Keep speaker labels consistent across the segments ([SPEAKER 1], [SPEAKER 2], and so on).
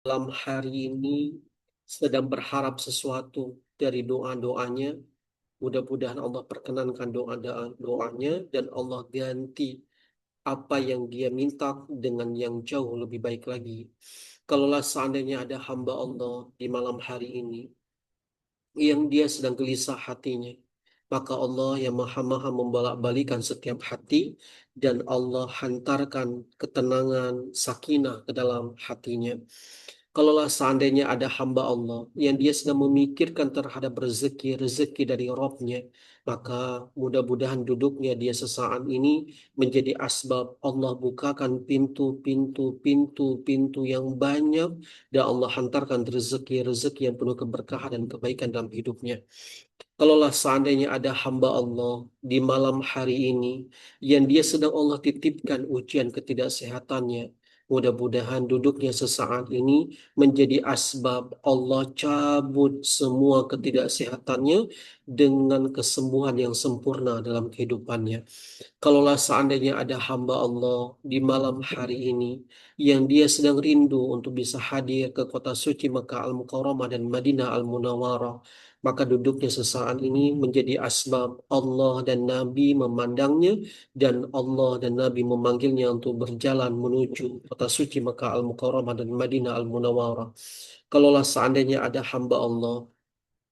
[SPEAKER 1] malam hari ini sedang berharap sesuatu dari doa-doanya, mudah-mudahan Allah perkenankan doa-doanya dan Allah ganti apa yang dia minta dengan yang jauh lebih baik lagi. Kalaulah seandainya ada hamba Allah di malam hari ini yang dia sedang gelisah hatinya, maka Allah yang maha-maha membolak-balikan setiap hati dan Allah hantarkan ketenangan, sakinah ke dalam hatinya. Kalaulah seandainya ada hamba Allah yang dia sedang memikirkan terhadap rezeki dari Robnya, maka mudah-mudahan duduknya dia sesaat ini menjadi asbab Allah bukakan pintu yang banyak dan Allah hantarkan rezeki yang penuh keberkahan dan kebaikan dalam hidupnya. Kalaulah seandainya ada hamba Allah di malam hari ini yang dia sedang Allah titipkan ujian ketidaksehatannya, mudah-mudahan duduknya sesaat ini menjadi asbab Allah cabut semua ketidaksehatannya dengan kesembuhan yang sempurna dalam kehidupannya. Kalaulah seandainya ada hamba Allah di malam hari ini yang dia sedang rindu untuk bisa hadir ke kota suci Mekah Al-Mukarramah dan Madinah Al-Munawwarah, maka duduknya sesaat ini menjadi asbab Allah dan Nabi memandangnya dan Allah dan Nabi memanggilnya untuk berjalan menuju kota suci Mekah Al-Mukarramah dan Madinah Al-Munawwarah. Kalaulah seandainya ada hamba Allah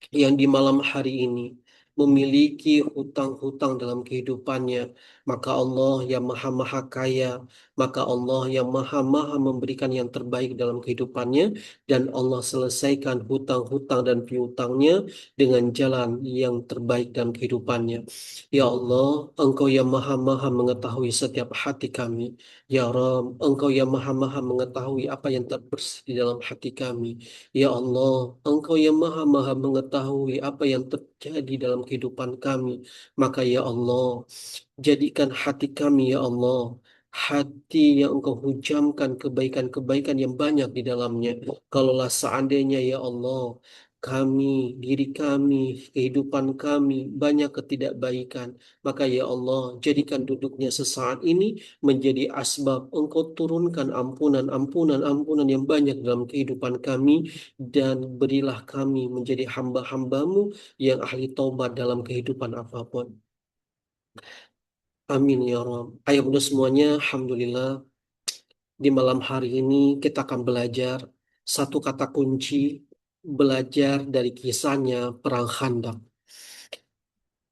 [SPEAKER 1] yang di malam hari ini memiliki hutang-hutang dalam kehidupannya, maka Allah yang maha-maha kaya, maka Allah yang maha-maha memberikan yang terbaik dalam kehidupannya, dan Allah selesaikan hutang-hutang dan piutangnya dengan jalan yang terbaik dalam kehidupannya. Ya Allah, Engkau yang maha-maha mengetahui setiap hati kami. Ya Rabb, Engkau yang maha-maha mengetahui apa yang terbersih di dalam hati kami. Ya Allah, Engkau yang maha-maha mengetahui apa yang terjadi dalam kehidupan kami. Maka ya Allah, jadikan hati kami ya Allah, hati yang Engkau hujamkan kebaikan-kebaikan yang banyak di dalamnya. Kalaulah seandainya ya Allah, kami, diri kami, kehidupan kami banyak ketidakbaikan, maka ya Allah, jadikan duduknya sesaat ini menjadi asbab Engkau turunkan ampunan yang banyak dalam kehidupan kami dan berilah kami menjadi hamba-hambamu yang ahli taubat dalam kehidupan apapun. Amin ya Rabb. Ayo bunda semuanya, Alhamdulillah di malam hari ini kita akan belajar satu kata kunci, belajar dari kisahnya Perang Khandaq.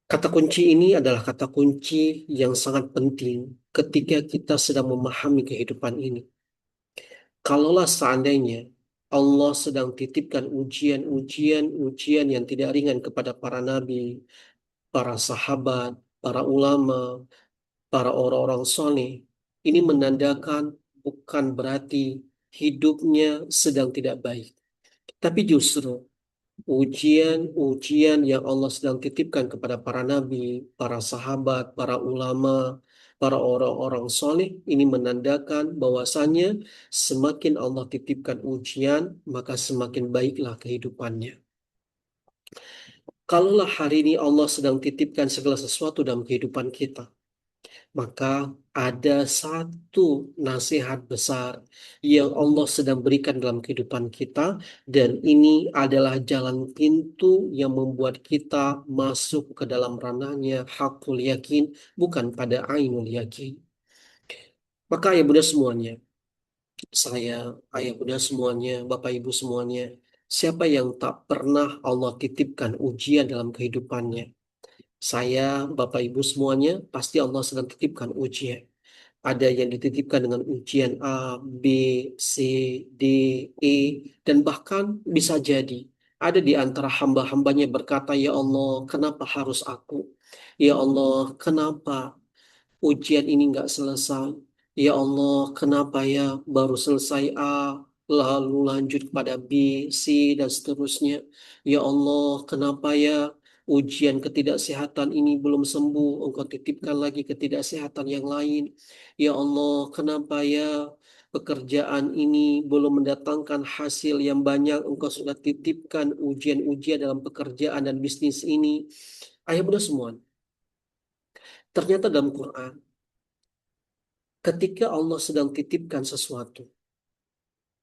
[SPEAKER 1] Kata kunci ini adalah kata kunci yang sangat penting ketika kita sedang memahami kehidupan ini. Kalaulah seandainya Allah sedang titipkan ujian yang tidak ringan kepada para nabi, para sahabat, para ulama, para orang-orang soleh, ini menandakan bukan berarti hidupnya sedang tidak baik. Tapi justru ujian yang Allah sedang titipkan kepada para nabi, para sahabat, para ulama, para orang-orang soleh, ini menandakan bahwasannya semakin Allah titipkan ujian, maka semakin baiklah kehidupannya. Kalaulah hari ini Allah sedang titipkan segala sesuatu dalam kehidupan kita, maka ada satu nasihat besar yang Allah sedang berikan dalam kehidupan kita, dan ini adalah jalan pintu yang membuat kita masuk ke dalam ranahnya hakul yakin, bukan pada ainul yakin. Maka ayah bunda semuanya, saya, ayah bunda semuanya, bapak ibu semuanya, siapa yang tak pernah Allah titipkan ujian dalam kehidupannya? Saya, bapak ibu semuanya, pasti Allah sedang titipkan ujian. Ada yang dititipkan dengan ujian A, B, C, D, E, dan bahkan bisa jadi ada di antara hamba-hambanya berkata, "Ya Allah, kenapa harus aku? Ya Allah, kenapa ujian ini nggak selesai? Ya Allah, kenapa ya baru selesai A, lalu lanjut kepada B, C, dan seterusnya? Ya Allah, kenapa ya ujian ketidaksehatan ini belum sembuh, Engkau titipkan lagi ketidaksehatan yang lain? Ya Allah, kenapa ya pekerjaan ini belum mendatangkan hasil yang banyak, Engkau sudah titipkan ujian-ujian dalam pekerjaan dan bisnis ini?" Ayah bunda semua, ternyata dalam Quran, ketika Allah sedang titipkan sesuatu,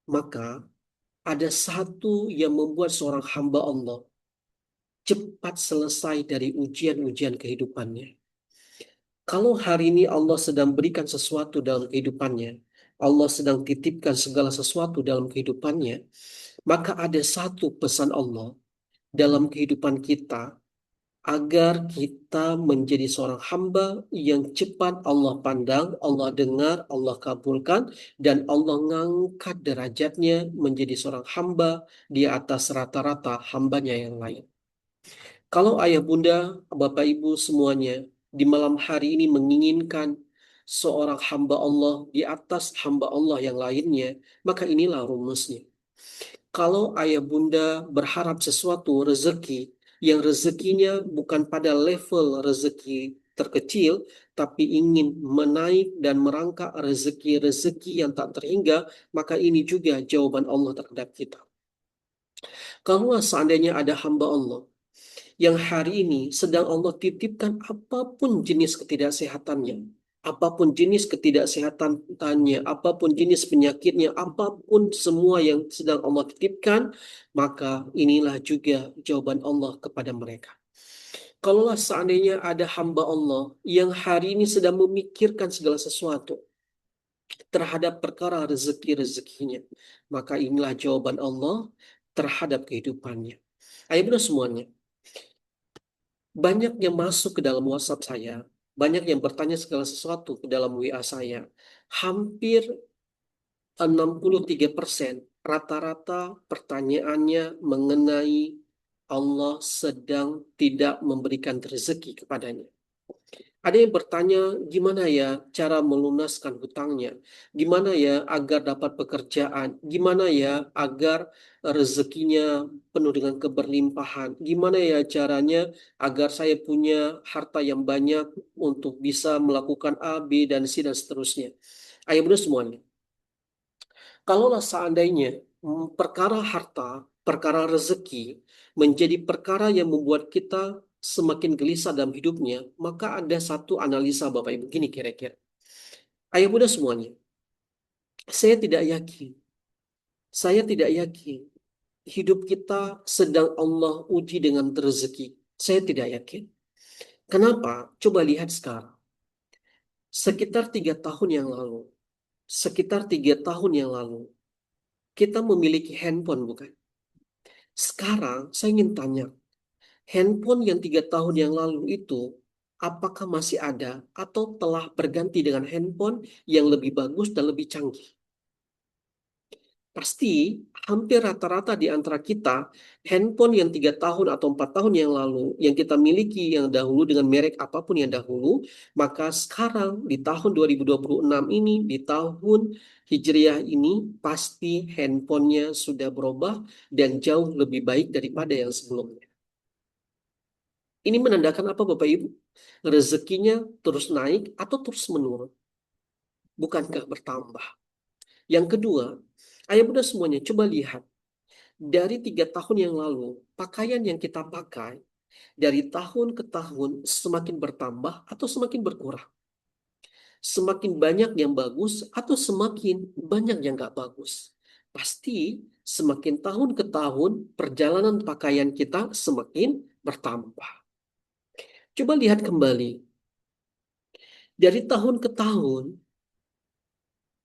[SPEAKER 1] maka ada satu yang membuat seorang hamba Allah cepat selesai dari ujian-ujian kehidupannya. Kalau hari ini Allah sedang berikan sesuatu dalam kehidupannya, Allah sedang titipkan segala sesuatu dalam kehidupannya, maka ada satu pesan Allah dalam kehidupan kita agar kita menjadi seorang hamba yang cepat Allah pandang, Allah dengar, Allah kabulkan, dan Allah ngangkat derajatnya menjadi seorang hamba di atas rata-rata hambanya yang lain. Kalau ayah bunda, bapak ibu semuanya di malam hari ini menginginkan seorang hamba Allah di atas hamba Allah yang lainnya, maka inilah rumusnya. Kalau ayah bunda berharap sesuatu rezeki yang rezekinya bukan pada level rezeki terkecil, tapi ingin menaik dan merangkak rezeki-rezeki yang tak terhingga, maka ini juga jawaban Allah terhadap kita. Kalau seandainya ada hamba Allah yang hari ini sedang Allah titipkan apapun jenis ketidaksehatannya, apapun jenis ketidaksehatannya, apapun jenis penyakitnya, apapun semua yang sedang Allah titipkan, maka inilah juga jawaban Allah kepada mereka. Kalaulah seandainya ada hamba Allah yang hari ini sedang memikirkan segala sesuatu terhadap perkara rezeki-rezekinya, maka inilah jawaban Allah terhadap kehidupannya. Ayo bro semuanya. Banyak yang masuk ke dalam WhatsApp saya, banyak yang bertanya segala sesuatu ke dalam WA saya. Hampir 63% rata-rata pertanyaannya mengenai Allah sedang tidak memberikan rezeki kepadanya. Ada yang bertanya, gimana ya cara melunaskan hutangnya? Gimana ya agar dapat pekerjaan? Gimana ya agar rezekinya penuh dengan keberlimpahan? Gimana ya caranya agar saya punya harta yang banyak untuk bisa melakukan A, B, dan C, dan seterusnya? Ayo bro semuanya. Kalaulah seandainya perkara harta, perkara rezeki menjadi perkara yang membuat kita semakin gelisah dalam hidupnya, maka ada satu analisa Bapak Ibu gini kira-kira. Ayah Bunda semuanya, saya tidak yakin, saya tidak yakin hidup kita sedang Allah uji dengan rezeki. Saya tidak yakin. Kenapa? Coba lihat sekarang. Sekitar 3 tahun yang lalu, sekitar 3 tahun yang lalu, kita memiliki handphone bukan? Sekarang saya ingin tanya, handphone yang 3 tahun yang lalu itu apakah masih ada atau telah berganti dengan handphone yang lebih bagus dan lebih canggih? Pasti hampir rata-rata di antara kita, handphone yang 3 tahun atau 4 tahun yang lalu, yang kita miliki yang dahulu dengan merek apapun yang dahulu, maka sekarang di tahun 2026 ini, di tahun Hijriah ini, pasti handphonenya sudah berubah dan jauh lebih baik daripada yang sebelumnya. Ini menandakan apa Bapak Ibu? Rezekinya terus naik atau terus menurun? Bukankah bertambah? Yang kedua, ayah bunda semuanya coba lihat. Dari 3 tahun yang lalu, pakaian yang kita pakai dari tahun ke tahun semakin bertambah atau semakin berkurang? Semakin banyak yang bagus atau semakin banyak yang nggak bagus? Pasti semakin tahun ke tahun perjalanan pakaian kita semakin bertambah. Coba lihat kembali. Dari tahun ke tahun,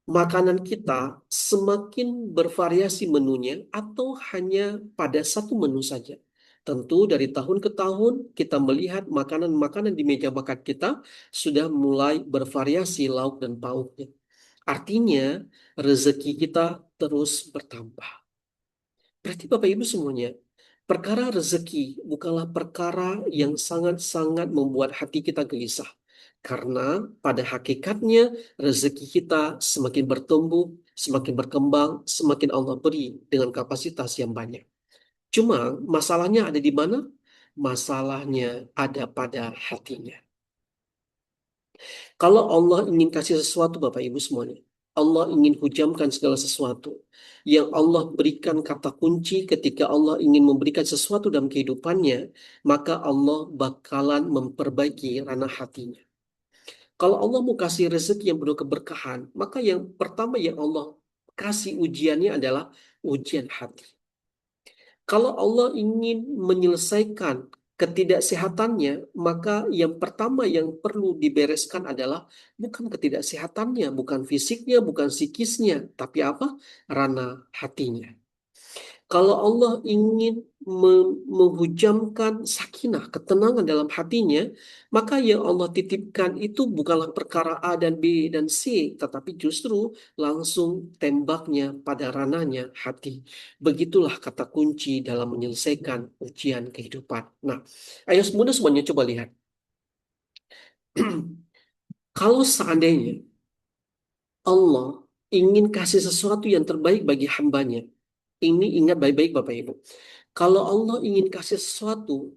[SPEAKER 1] makanan kita semakin bervariasi menunya atau hanya pada satu menu saja. Tentu dari tahun ke tahun kita melihat makanan-makanan di meja makan kita sudah mulai bervariasi lauk dan pauknya. Artinya rezeki kita terus bertambah. Berarti Bapak Ibu semuanya, perkara rezeki bukanlah perkara yang sangat-sangat membuat hati kita gelisah. Karena pada hakikatnya rezeki kita semakin bertumbuh, semakin berkembang, semakin Allah beri dengan kapasitas yang banyak. Cuma masalahnya ada di mana? Masalahnya ada pada hatinya. Kalau Allah ingin kasih sesuatu Bapak Ibu semuanya, Allah ingin hujamkan segala sesuatu. Yang Allah berikan kata kunci ketika Allah ingin memberikan sesuatu dalam kehidupannya, maka Allah bakalan memperbaiki ranah hatinya. Kalau Allah mau kasih rezeki yang penuh keberkahan, maka yang pertama yang Allah kasih ujiannya adalah ujian hati. Kalau Allah ingin menyelesaikan ketidaksehatannya, maka yang pertama yang perlu dibereskan adalah bukan ketidaksehatannya, bukan fisiknya, bukan psikisnya, tapi apa? Ranah hatinya. Kalau Allah ingin menghujamkan sakinah, ketenangan dalam hatinya, maka yang Allah titipkan itu bukanlah perkara A dan B dan C, tetapi justru langsung tembaknya pada ranahnya hati. Begitulah kata kunci dalam menyelesaikan ujian kehidupan. Nah, ayo semuanya coba lihat. Kalau seandainya Allah ingin kasih sesuatu yang terbaik bagi hambanya, ini ingat baik-baik Bapak Ibu. Kalau Allah ingin kasih sesuatu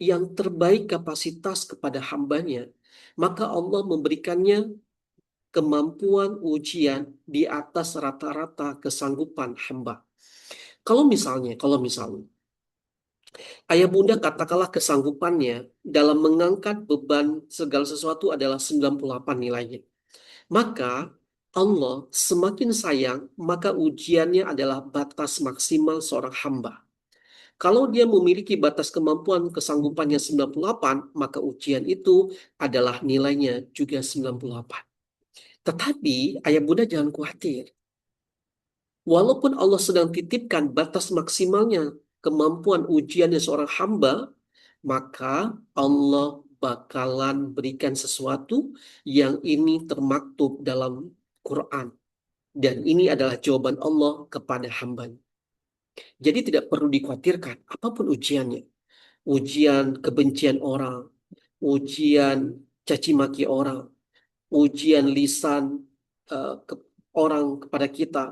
[SPEAKER 1] yang terbaik kapasitas kepada hambanya, maka Allah memberikannya kemampuan ujian di atas rata-rata kesanggupan hamba. Kalau misalnya, ayah bunda katakanlah kesanggupannya dalam mengangkat beban segala sesuatu adalah 98 nilainya. Maka Allah semakin sayang, maka ujiannya adalah batas maksimal seorang hamba. Kalau dia memiliki batas kemampuan kesanggupannya 98, maka ujian itu adalah nilainya juga 98. Tetapi ayah bunda jangan khawatir. Walaupun Allah sedang titipkan batas maksimalnya kemampuan ujiannya seorang hamba, maka Allah bakalan berikan sesuatu yang ini termaktub dalam Quran. Dan ini adalah jawaban Allah kepada hambanya. Jadi tidak perlu dikhawatirkan apapun ujiannya. Ujian kebencian orang, ujian caci maki orang, ujian lisan orang kepada kita,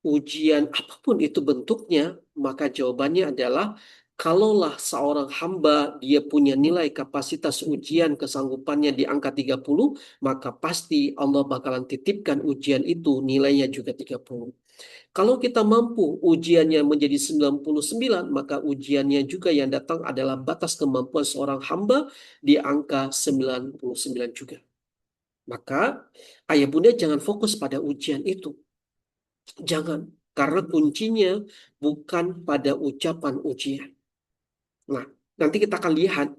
[SPEAKER 1] ujian apapun itu bentuknya, maka jawabannya adalah kalaulah seorang hamba dia punya nilai kapasitas ujian kesanggupannya di angka 30, maka pasti Allah bakalan titipkan ujian itu nilainya juga 30. Kalau kita mampu ujiannya menjadi 99, maka ujiannya juga yang datang adalah batas kemampuan seorang hamba di angka 99 juga. Maka ayah bunda jangan fokus pada ujian itu. Jangan, karena kuncinya bukan pada ucapan ujian. Nah, nanti kita akan lihat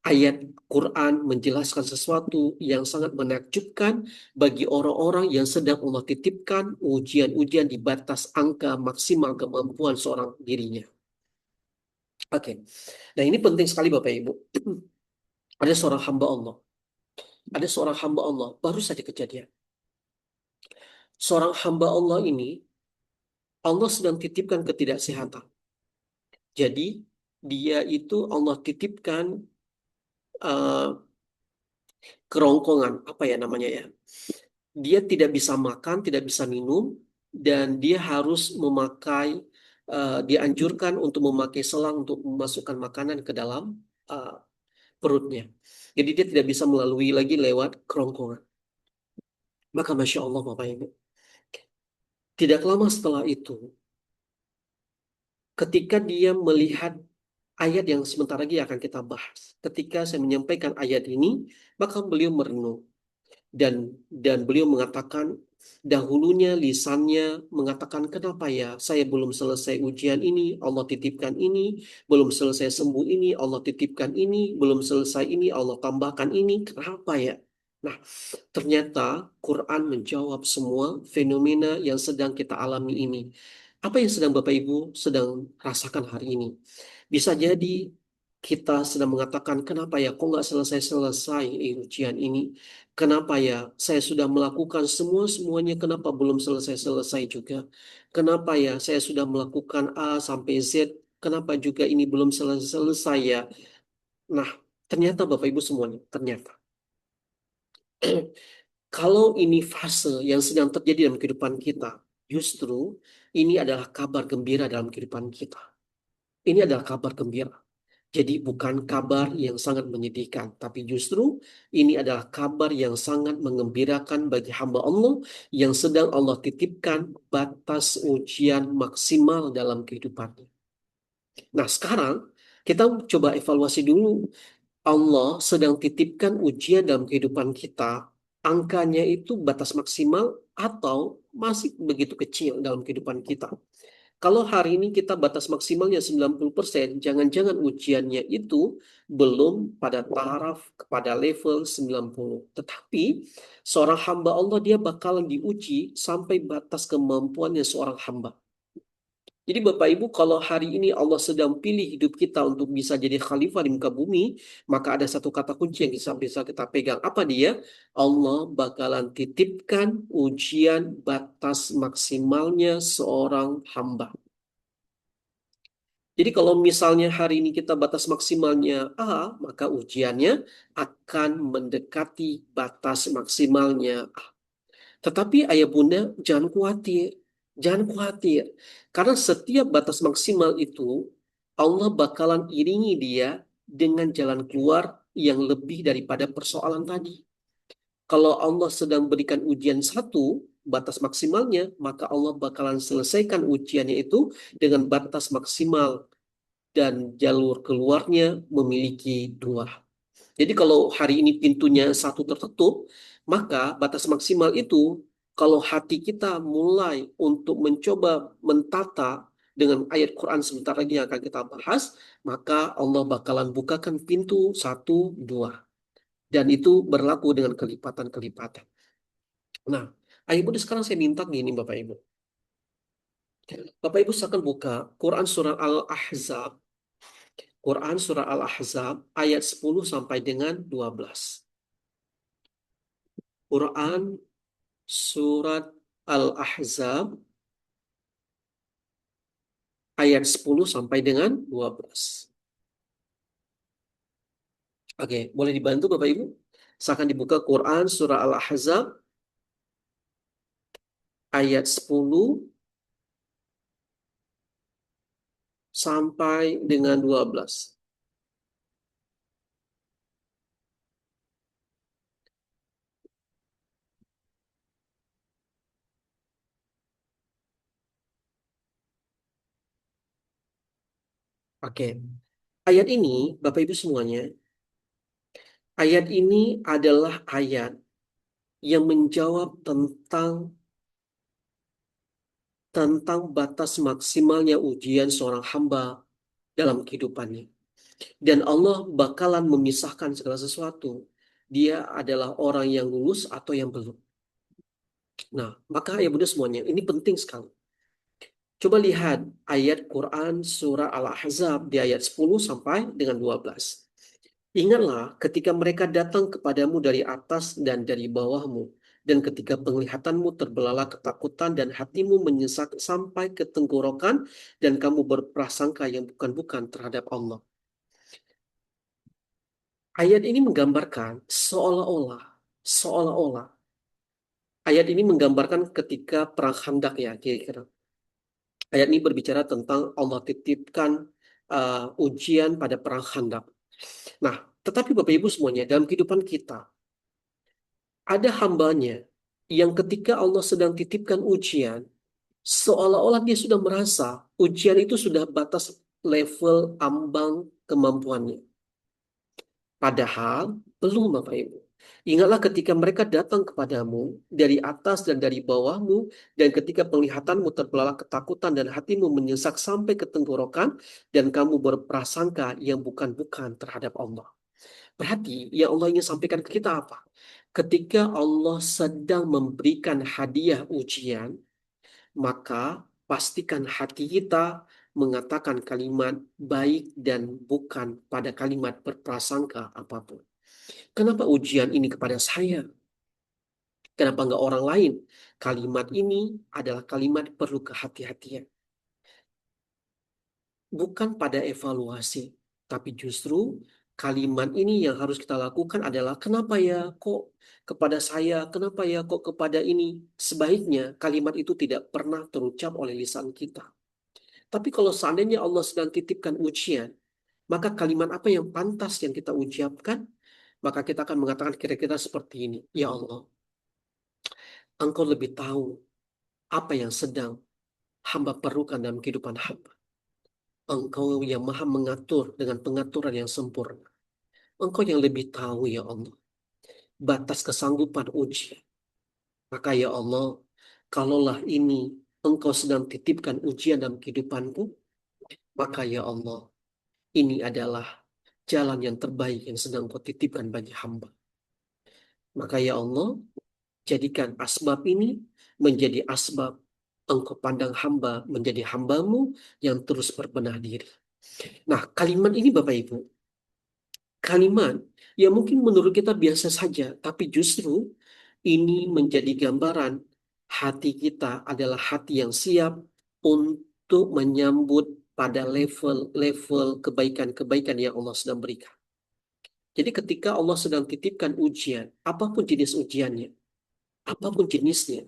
[SPEAKER 1] ayat Quran menjelaskan sesuatu yang sangat menakjubkan bagi orang-orang yang sedang Allah titipkan ujian-ujian di batas angka maksimal kemampuan seorang dirinya. Oke, nah ini penting sekali Bapak Ibu. Ada seorang hamba Allah. Ada seorang hamba Allah, baru saja kejadian. Seorang hamba Allah ini, Allah sedang titipkan ketidaksehatan. Jadi, dia itu Allah titipkan eh, kerongkongan, apa ya namanya ya. Dia tidak bisa makan, tidak bisa minum, dan dia harus dianjurkan untuk memakai selang untuk memasukkan makanan ke dalam eh, perutnya. Jadi dia tidak bisa melalui lagi lewat kerongkongan. Maka Masya Allah Bapak Ibu, tidak lama setelah itu, ketika dia melihat ayat yang sebentar lagi akan kita bahas. Ketika saya menyampaikan ayat ini, maka beliau merenung dan beliau mengatakan dahulunya lisannya mengatakan kenapa ya saya belum selesai ujian ini Allah titipkan ini, belum selesai sembuh ini Allah titipkan ini, belum selesai ini Allah tambahkan ini, kenapa ya? Nah, ternyata Quran menjawab semua fenomena yang sedang kita alami ini. Apa yang sedang Bapak Ibu sedang rasakan hari ini? Bisa jadi kita sedang mengatakan, kenapa ya kok nggak selesai-selesai ujian ini? Kenapa ya saya sudah melakukan semuanya, kenapa belum selesai-selesai juga? Kenapa ya saya sudah melakukan A sampai Z, kenapa juga ini belum selesai-selesai ya? Nah, ternyata Bapak Ibu semuanya, ternyata. Kalau ini fase yang sedang terjadi dalam kehidupan kita, justru ini adalah kabar gembira dalam kehidupan kita. Ini adalah kabar gembira. Jadi bukan kabar yang sangat menyedihkan, tapi justru ini adalah kabar yang sangat mengembirakan bagi hamba Allah yang sedang Allah titipkan batas ujian maksimal dalam kehidupannya. Nah, sekarang kita coba evaluasi dulu. Allah sedang titipkan ujian dalam kehidupan kita, angkanya itu batas maksimal atau masih begitu kecil dalam kehidupan kita. Kalau hari ini kita batas maksimalnya 90%, jangan-jangan ujiannya itu belum pada taraf kepada level 90. Tetapi seorang hamba Allah dia bakalan diuji sampai batas kemampuannya seorang hamba. Jadi Bapak Ibu, kalau hari ini Allah sedang pilih hidup kita untuk bisa jadi khalifah di muka bumi, maka ada satu kata kunci yang bisa kita pegang. Apa dia? Allah bakalan titipkan ujian batas maksimalnya seorang hamba. Jadi kalau misalnya hari ini kita batas maksimalnya A, maka ujiannya akan mendekati batas maksimalnya A. Tetapi ayah bunda jangan khawatir, jangan khawatir. Karena setiap batas maksimal itu Allah bakalan iringi dia dengan jalan keluar yang lebih daripada persoalan tadi. Kalau Allah sedang berikan ujian satu, batas maksimalnya, maka Allah bakalan selesaikan ujiannya itu dengan batas maksimal dan jalur keluarnya memiliki dua. Jadi kalau hari ini pintunya satu tertutup, maka batas maksimal itu kalau hati kita mulai untuk mencoba mentata dengan ayat Quran sebentar lagi yang akan kita bahas, maka Allah bakalan bukakan pintu satu, dua. Dan itu berlaku dengan kelipatan-kelipatan. Nah, Ayo Bunda sekarang saya minta gini Bapak Ibu. Bapak Ibu silakan buka Quran Surah Al-Ahzab. Quran Surah Al-Ahzab ayat 10 sampai dengan 12. Quran Surat Al-Ahzab ayat 10 sampai dengan 12. Oke, boleh dibantu Bapak Ibu? Silakan dibuka Quran Surah Al-Ahzab ayat 10 sampai dengan 12. Oke, ayat ini Bapak Ibu semuanya, ayat ini adalah ayat yang menjawab tentang batas maksimalnya ujian seorang hamba dalam kehidupannya. Dan Allah bakalan memisahkan segala sesuatu. Dia adalah orang yang lulus atau yang belum. Nah, maka ya Bunda semuanya, ini penting sekali. Coba lihat ayat Quran surah Al-Ahzab di ayat 10 sampai dengan 12. Ingatlah ketika mereka datang kepadamu dari atas dan dari bawahmu, dan ketika penglihatanmu terbelalak ketakutan dan hatimu menyesak sampai ke tenggorokan, dan kamu berprasangka yang bukan-bukan terhadap Allah. Ayat ini menggambarkan seolah-olah ayat ini menggambarkan ketika perang Khandaq ya kira-kira. Ayat ini berbicara tentang Allah titipkan ujian pada perang Khandaq. Nah, tetapi Bapak Ibu semuanya dalam kehidupan kita ada hambanya yang ketika Allah sedang titipkan ujian, seolah-olah dia sudah merasa ujian itu sudah batas level ambang kemampuannya. Padahal belum Bapak Ibu. Ingatlah ketika mereka datang kepadamu dari atas dan dari bawahmu, dan ketika penglihatanmu terbelalak ketakutan dan hatimu menyesak sampai ke tenggorokan, dan kamu berprasangka yang bukan-bukan terhadap Allah. Berarti yang Allah ingin sampaikan ke kita apa? Ketika Allah sedang memberikan hadiah ujian, maka pastikan hati kita mengatakan kalimat baik dan bukan pada kalimat berprasangka apapun. Kenapa ujian ini kepada saya? Kenapa nggak orang lain? Kalimat ini adalah kalimat perlu kehati-hatian. Bukan pada evaluasi, tapi justru kalimat ini yang harus kita lakukan adalah kenapa ya kok kepada saya, kenapa ya kok kepada ini. Sebaiknya kalimat itu tidak pernah terucap oleh lisan kita. Tapi kalau seandainya Allah sedang titipkan ujian, maka kalimat apa yang pantas yang kita ucapkan? Maka kita akan mengatakan kira-kira seperti ini. Ya Allah, Engkau lebih tahu apa yang sedang hamba perlukan dalam kehidupan hamba. Engkau yang maha mengatur dengan pengaturan yang sempurna. Engkau yang lebih tahu ya Allah, batas kesanggupan ujian. Maka ya Allah, kalaulah ini Engkau sedang titipkan ujian dalam kehidupanku, maka ya Allah, ini adalah jalan yang terbaik yang sedang kau titipkan bagi hamba. Maka ya Allah, jadikan asbab ini menjadi asbab engkau pandang hamba menjadi hambamu yang terus berbenah diri. Nah, kalimat ini Bapak Ibu, kalimat yang mungkin menurut kita biasa saja, tapi justru ini menjadi gambaran hati kita adalah hati yang siap untuk menyambut pada level-level kebaikan-kebaikan yang Allah sedang berikan. Jadi ketika Allah sedang titipkan ujian, apapun jenis ujiannya, apapun jenisnya,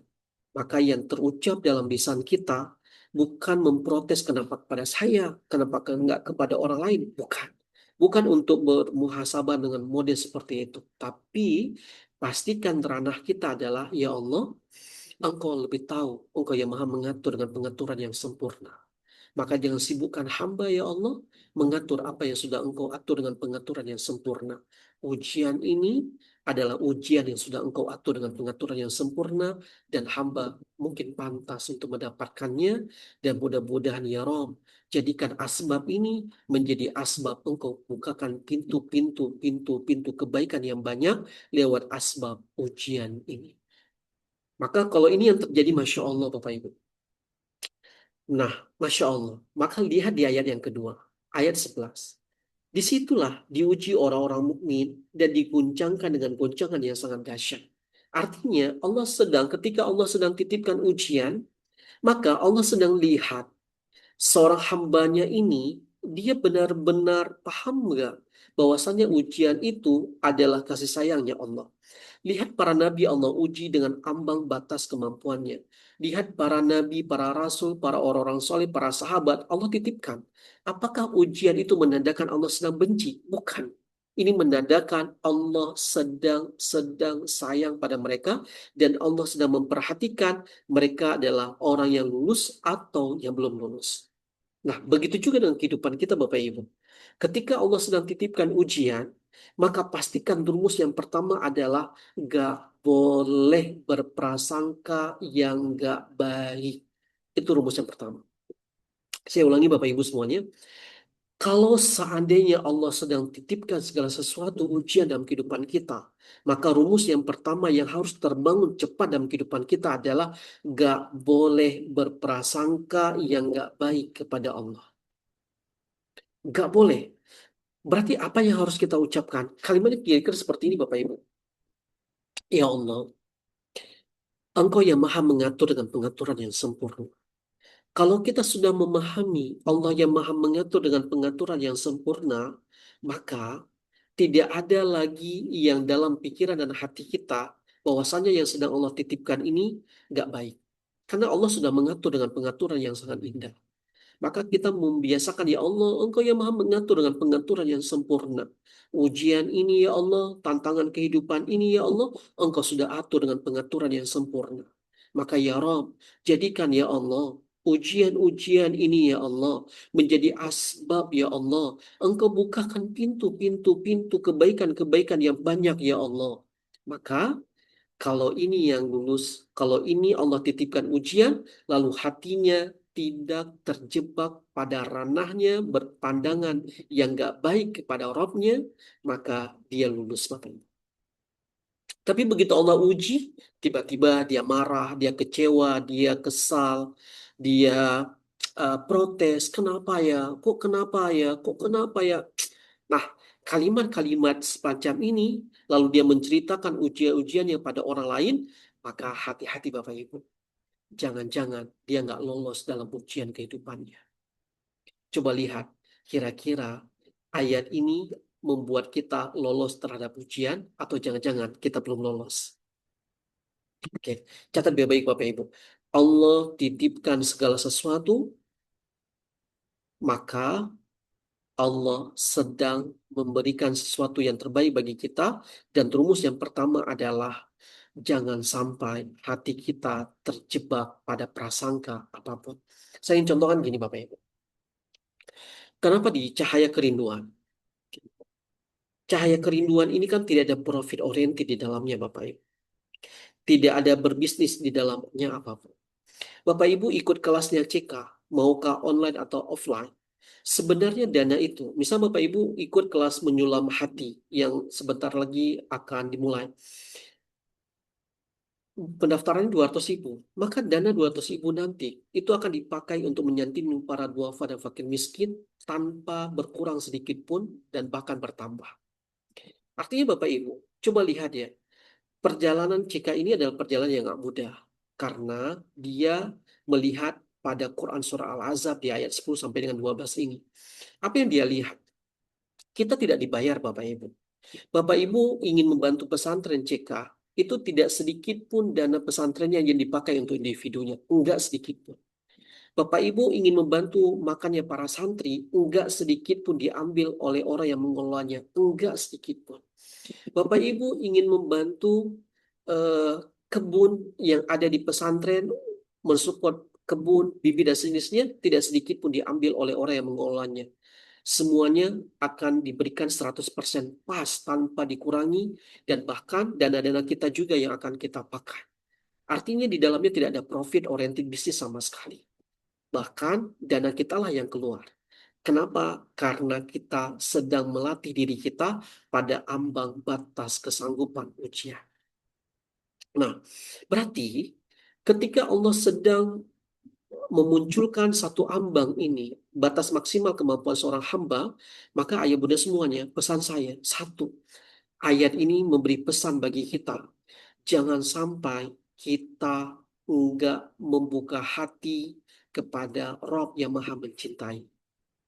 [SPEAKER 1] maka yang terucap dalam lisan kita bukan memprotes kenapa kepada saya, kenapa enggak kepada orang lain, bukan. Bukan untuk bermuhasabah dengan mode seperti itu, tapi pastikan ranah kita adalah, ya Allah, Engkau lebih tahu, Engkau yang maha mengatur dengan pengaturan yang sempurna. Maka jangan sibukkan hamba ya Allah mengatur apa yang sudah Engkau atur dengan pengaturan yang sempurna. Ujian ini adalah ujian yang sudah Engkau atur dengan pengaturan yang sempurna dan hamba mungkin pantas untuk mendapatkannya dan mudah-mudahan ya Rob jadikan asbab ini menjadi asbab Engkau bukakan pintu-pintu kebaikan yang banyak lewat asbab ujian ini. Maka kalau ini yang terjadi Masya Allah Bapak Ibu. Nah, Masya Allah. Maka lihat di ayat yang kedua. Ayat 11. Disitulah diuji orang-orang mukmin dan diguncangkan dengan goncangan yang sangat dahsyat. Artinya ketika Allah sedang titipkan ujian, maka Allah sedang lihat seorang hambanya ini, dia benar-benar paham nggak bahwasannya ujian itu adalah kasih sayangnya Allah. Lihat para nabi Allah uji dengan ambang batas kemampuannya. Lihat para nabi, para rasul, para orang-orang soleh, para sahabat, Allah titipkan. Apakah ujian itu menandakan Allah sedang benci? Bukan. Ini menandakan Allah sedang sedang sayang pada mereka dan Allah sedang memperhatikan mereka adalah orang yang lulus atau yang belum lulus. Nah, begitu juga dengan kehidupan kita Bapak Ibu. Ketika Allah sedang titipkan ujian, maka pastikan rumus yang pertama adalah gak boleh berprasangka yang gak baik. Itu rumus yang pertama. Saya ulangi Bapak Ibu semuanya. Kalau seandainya Allah sedang titipkan segala sesuatu ujian dalam kehidupan kita, maka rumus yang pertama yang harus terbangun cepat dalam kehidupan kita adalah gak boleh berprasangka yang gak baik kepada Allah. Gak boleh. Berarti apa yang harus kita ucapkan? Kalimatnya kira-kira seperti ini Bapak Ibu. Ya Allah, Engkau yang maha mengatur dengan pengaturan yang sempurna. Kalau kita sudah memahami Allah yang maha mengatur dengan pengaturan yang sempurna, maka tidak ada lagi yang dalam pikiran dan hati kita bahwasanya yang sedang Allah titipkan ini gak baik. Karena Allah sudah mengatur dengan pengaturan yang sangat indah. Maka kita membiasakan, ya Allah, Engkau yang maha mengatur dengan pengaturan yang sempurna. Ujian ini, ya Allah, tantangan kehidupan ini, ya Allah, Engkau sudah atur dengan pengaturan yang sempurna. Maka ya Rob, jadikan ya Allah, ujian-ujian ini ya Allah, menjadi asbab ya Allah. Engkau bukakan pintu kebaikan-kebaikan yang banyak ya Allah. Maka kalau ini yang lulus, kalau ini Allah titipkan ujian, lalu hatinya tidak terjebak pada ranahnya, berpandangan yang gak baik kepada Rabbnya, maka dia lulus Bapak Ibu. Tapi begitu Allah uji, tiba-tiba dia marah, dia kecewa, dia kesal, dia protes. Kenapa ya? Kok kenapa ya? Kok kenapa ya? Nah, kalimat-kalimat semacam ini, lalu dia menceritakan ujian-ujiannya pada orang lain, maka hati-hati Bapak Ibu. Jangan-jangan dia nggak lolos dalam ujian kehidupannya. Coba lihat, kira-kira ayat ini membuat kita lolos terhadap ujian atau jangan-jangan kita belum lolos. Oke, catat baik-baik Bapak Ibu. Allah titipkan segala sesuatu, maka Allah sedang memberikan sesuatu yang terbaik bagi kita dan rumus yang pertama adalah jangan sampai hati kita terjebak pada prasangka apapun. Saya ingin contohkan gini Bapak Ibu. Kenapa di cahaya kerinduan? Cahaya kerinduan ini kan tidak ada profit oriented di dalamnya Bapak Ibu. Tidak ada berbisnis di dalamnya apapun. Bapak Ibu ikut kelasnya CK, maukah online atau offline? Sebenarnya dana itu, misal Bapak Ibu ikut kelas menyulam hati yang sebentar lagi akan dimulai, pendaftarannya 200.000, maka dana 200.000 nanti itu akan dipakai untuk menyantuni para duafa dan fakir miskin tanpa berkurang sedikit pun dan bahkan bertambah. Artinya Bapak Ibu, coba lihat ya, perjalanan CK ini adalah perjalanan yang nggak mudah karena dia melihat pada Quran surah Al-Ahzab di ayat 10 sampai dengan 12 ini. Apa yang dia lihat? Kita tidak dibayar Bapak Ibu. Bapak Ibu ingin membantu pesantren CK, itu tidak sedikit pun dana pesantrennya yang dipakai untuk individunya. Enggak sedikit pun. Bapak Ibu ingin membantu makannya para santri, enggak sedikit pun diambil oleh orang yang mengelolanya. Enggak sedikit pun. Bapak Ibu ingin membantu eh, kebun yang ada di pesantren, mensupport kebun, bibit dan sejenisnya, tidak sedikit pun diambil oleh orang yang mengelolanya. Semuanya akan diberikan 100% pas tanpa dikurangi dan bahkan dana-dana kita juga yang akan kita pakai. Artinya di dalamnya tidak ada profit oriented bisnis sama sekali. Bahkan dana kita lah yang keluar. Kenapa? Karena kita sedang melatih diri kita pada ambang batas kesanggupan ujian. Nah, berarti ketika Allah sedang memunculkan satu ambang ini, batas maksimal kemampuan seorang hamba, maka ayah bunda semuanya, pesan saya, satu, ayat ini memberi pesan bagi kita, jangan sampai kita enggak membuka hati kepada Rob yang maha mencintai.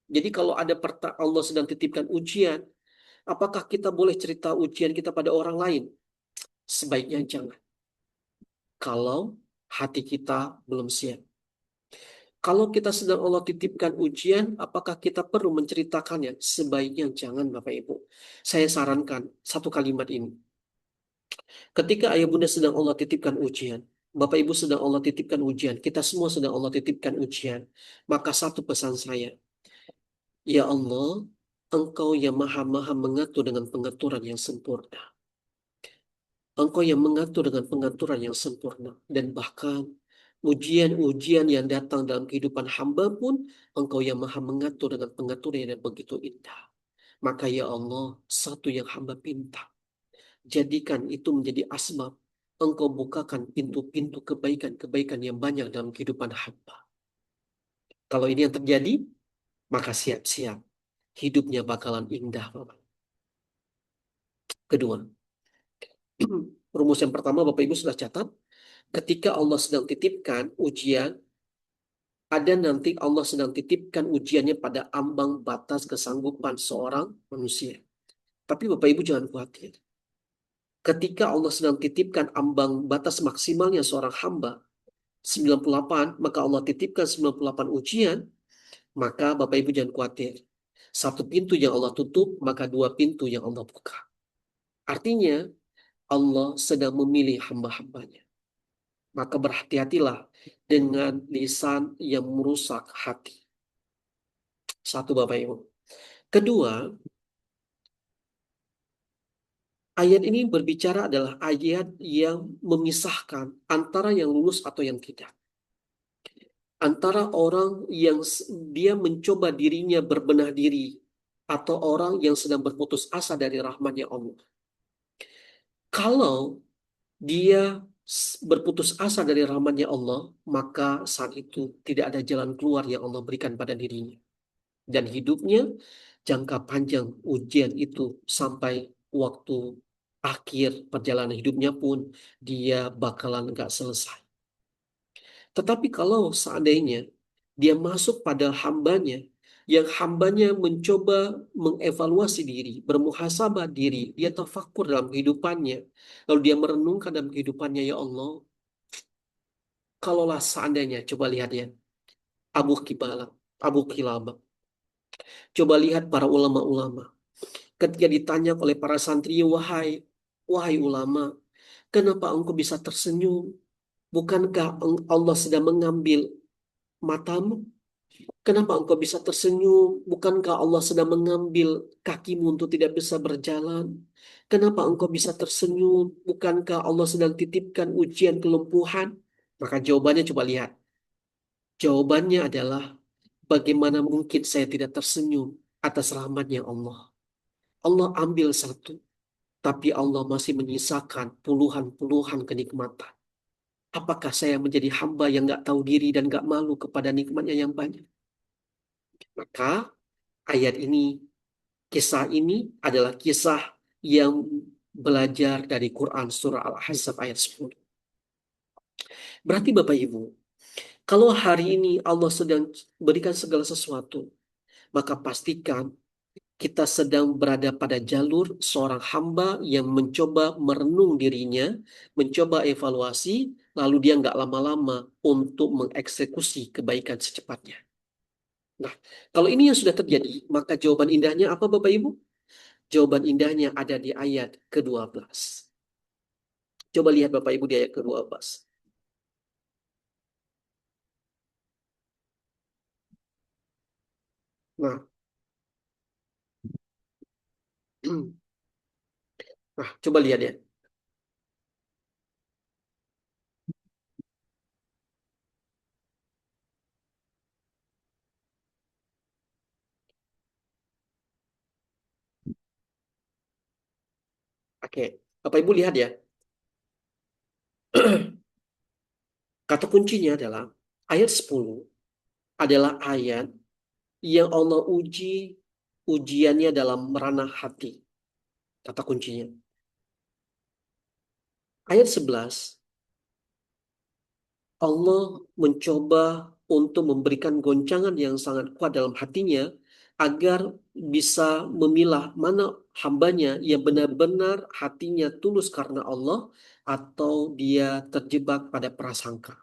[SPEAKER 1] Jadi kalau ada Allah sedang titipkan ujian, apakah kita boleh cerita ujian kita pada orang lain? Sebaiknya jangan. Kalau hati kita belum siap. Kalau kita sedang Allah titipkan ujian, apakah kita perlu menceritakannya? Sebaiknya jangan Bapak Ibu. Saya sarankan satu kalimat ini. Ketika ayah bunda sedang Allah titipkan ujian, Bapak Ibu sedang Allah titipkan ujian, kita semua sedang Allah titipkan ujian, maka satu pesan saya, ya Allah, Engkau yang maha-maha mengatur dengan pengaturan yang sempurna. Engkau yang mengatur dengan pengaturan yang sempurna. Dan bahkan ujian-ujian yang datang dalam kehidupan hamba pun Engkau yang maha mengatur dengan pengaturan yang begitu indah. Maka ya Allah, satu yang hamba pinta, jadikan itu menjadi asbab Engkau bukakan pintu-pintu kebaikan-kebaikan yang banyak dalam kehidupan hamba. Kalau ini yang terjadi, maka siap-siap. Hidupnya bakalan indah, Bapak. Kedua, rumus yang pertama Bapak Ibu sudah catat. Ketika Allah sedang titipkan ujian, ada nanti Allah sedang titipkan ujiannya pada ambang batas kesanggupan seorang manusia. Tapi Bapak Ibu jangan khawatir. Ketika Allah sedang titipkan ambang batas maksimalnya seorang hamba, 98, maka Allah titipkan 98 ujian, maka Bapak Ibu jangan khawatir. Satu pintu yang Allah tutup, maka dua pintu yang Allah buka. Artinya, Allah sedang memilih hamba-hambanya. Maka berhati-hatilah dengan lisan yang merusak hati. Satu Bapak Ibu. Kedua, ayat ini berbicara adalah ayat yang memisahkan antara yang lulus atau yang tidak. Antara orang yang dia mencoba dirinya berbenah diri atau orang yang sedang berputus asa dari rahmatnya Allah. Kalau dia berputus asa dari rahmatnya Allah, maka saat itu tidak ada jalan keluar yang Allah berikan pada dirinya. Dan hidupnya jangka panjang ujian itu sampai waktu akhir perjalanan hidupnya pun dia bakalan nggak selesai. Tetapi kalau seandainya dia masuk pada hambanya, yang hambanya mencoba mengevaluasi diri, bermuhasabah diri, dia tafakur dalam kehidupannya, lalu dia merenungkan dalam kehidupannya, ya Allah, kalaulah seandainya, coba lihat ya, Abu Kibalak, Abu Kilabah, coba lihat para ulama-ulama, ketika ditanya oleh para santri, wahai ulama, kenapa engkau bisa tersenyum? Bukankah Allah sedang mengambil matamu? Kenapa engkau bisa tersenyum? Bukankah Allah sedang mengambil kakimu untuk tidak bisa berjalan? Kenapa engkau bisa tersenyum? Bukankah Allah sedang titipkan ujian kelumpuhan? Maka jawabannya coba lihat. Jawabannya adalah, bagaimana mungkin saya tidak tersenyum atas rahmatnya Allah? Allah ambil satu, tapi Allah masih menyisakan puluhan-puluhan kenikmatan. Apakah saya menjadi hamba yang nggak tahu diri dan nggak malu kepada nikmatnya yang banyak? Maka ayat ini, kisah ini adalah kisah yang belajar dari Quran surah Al-Ahzab ayat 10. Berarti Bapak Ibu, kalau hari ini Allah sedang berikan segala sesuatu, maka pastikan kita sedang berada pada jalur seorang hamba yang mencoba merenung dirinya, mencoba evaluasi, lalu dia nggak lama-lama untuk mengeksekusi kebaikan secepatnya. Nah, kalau ini yang sudah terjadi, maka jawaban indahnya apa Bapak Ibu? Jawaban indahnya ada di ayat ke-12. Coba lihat Bapak Ibu di ayat ke-12. Nah, nah, coba lihat ya. Oke, Bapak Ibu lihat ya. Kata kuncinya adalah ayat 10 adalah ayat yang Allah uji ujiannya dalam merana hati. Kata kuncinya. Ayat 11, Allah mencoba untuk memberikan goncangan yang sangat kuat dalam hatinya agar bisa memilah mana hambanya yang benar-benar hatinya tulus karena Allah atau dia terjebak pada prasangka.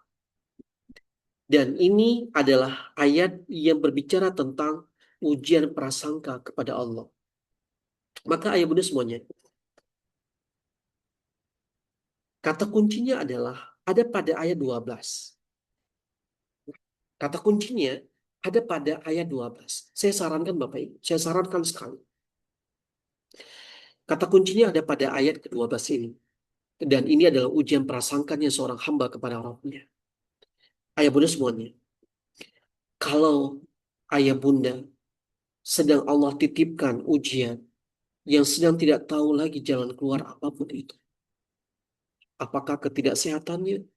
[SPEAKER 1] Dan ini adalah ayat yang berbicara tentang ujian prasangka kepada Allah. Maka ayah bunda semuanya, kata kuncinya adalah ada pada ayat 12. Kata kuncinya ada pada ayat 12. Saya sarankan Bapak Ibu, saya sarankan sekali. Kata kuncinya ada pada ayat ke-12 ini. Dan ini adalah ujian prasangkanya seorang hamba kepada Rabbnya. Ayah bunda semuanya, kalau ayah bunda sedang Allah titipkan ujian yang sedang tidak tahu lagi jalan keluar apapun itu. Apakah ketidaksehatannya?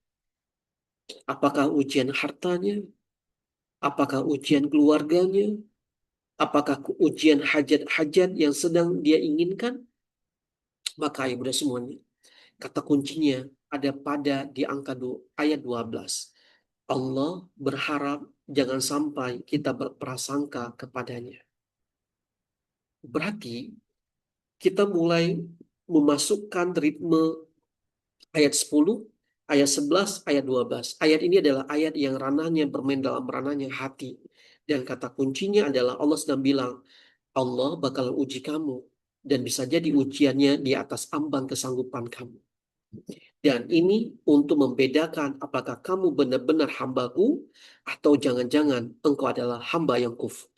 [SPEAKER 1] Apakah ujian hartanya? Apakah ujian keluarganya? Apakah ujian hajat-hajat yang sedang dia inginkan? Maka ibu dan semuanya, kata kuncinya ada pada di angka ayat 12. Allah berharap jangan sampai kita berprasangka kepadanya. Berarti kita mulai memasukkan ritme ayat 10, ayat 11, ayat 12. Ayat ini adalah ayat yang ranahnya bermain dalam ranahnya hati. Dan kata kuncinya adalah Allah sedang bilang, Allah bakal uji kamu. Dan bisa jadi ujiannya di atas ambang kesanggupan kamu. Dan ini untuk membedakan apakah kamu benar-benar hambaku atau jangan-jangan engkau adalah hamba yang kufur.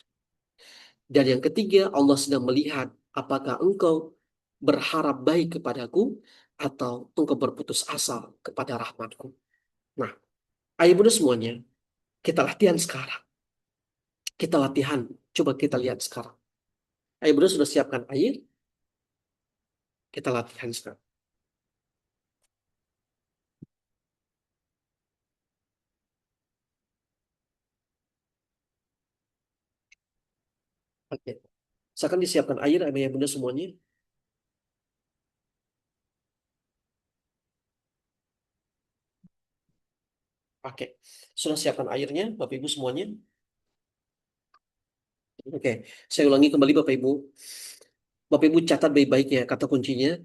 [SPEAKER 1] Dan yang ketiga, Allah sedang melihat apakah engkau berharap baik kepadaku atau engkau berputus asa kepada rahmatku. Nah, ayo bunda semuanya, kita latihan sekarang. Kita latihan. Coba kita lihat sekarang. Ayo bunda sudah siapkan air. Kita latihan sekarang. Oke. Seakan disiapkan air, ayah bunda semuanya. Oke. Sudah siapkan airnya, Bapak Ibu semuanya. Oke. Saya ulangi kembali Bapak Ibu. Bapak Ibu catat baik-baik ya kata kuncinya.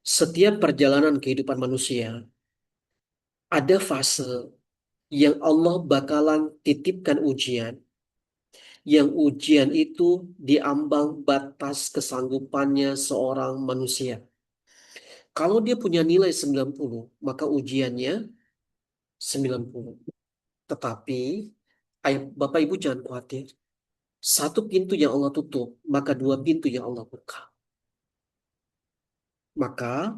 [SPEAKER 1] Setiap perjalanan kehidupan manusia, ada fase yang Allah bakalan titipkan ujian. Yang ujian itu diambang batas kesanggupannya seorang manusia. Kalau dia punya nilai 90, maka ujiannya 90. Tetapi, Bapak Ibu jangan khawatir. Satu pintu yang Allah tutup, maka dua pintu yang Allah buka. Maka,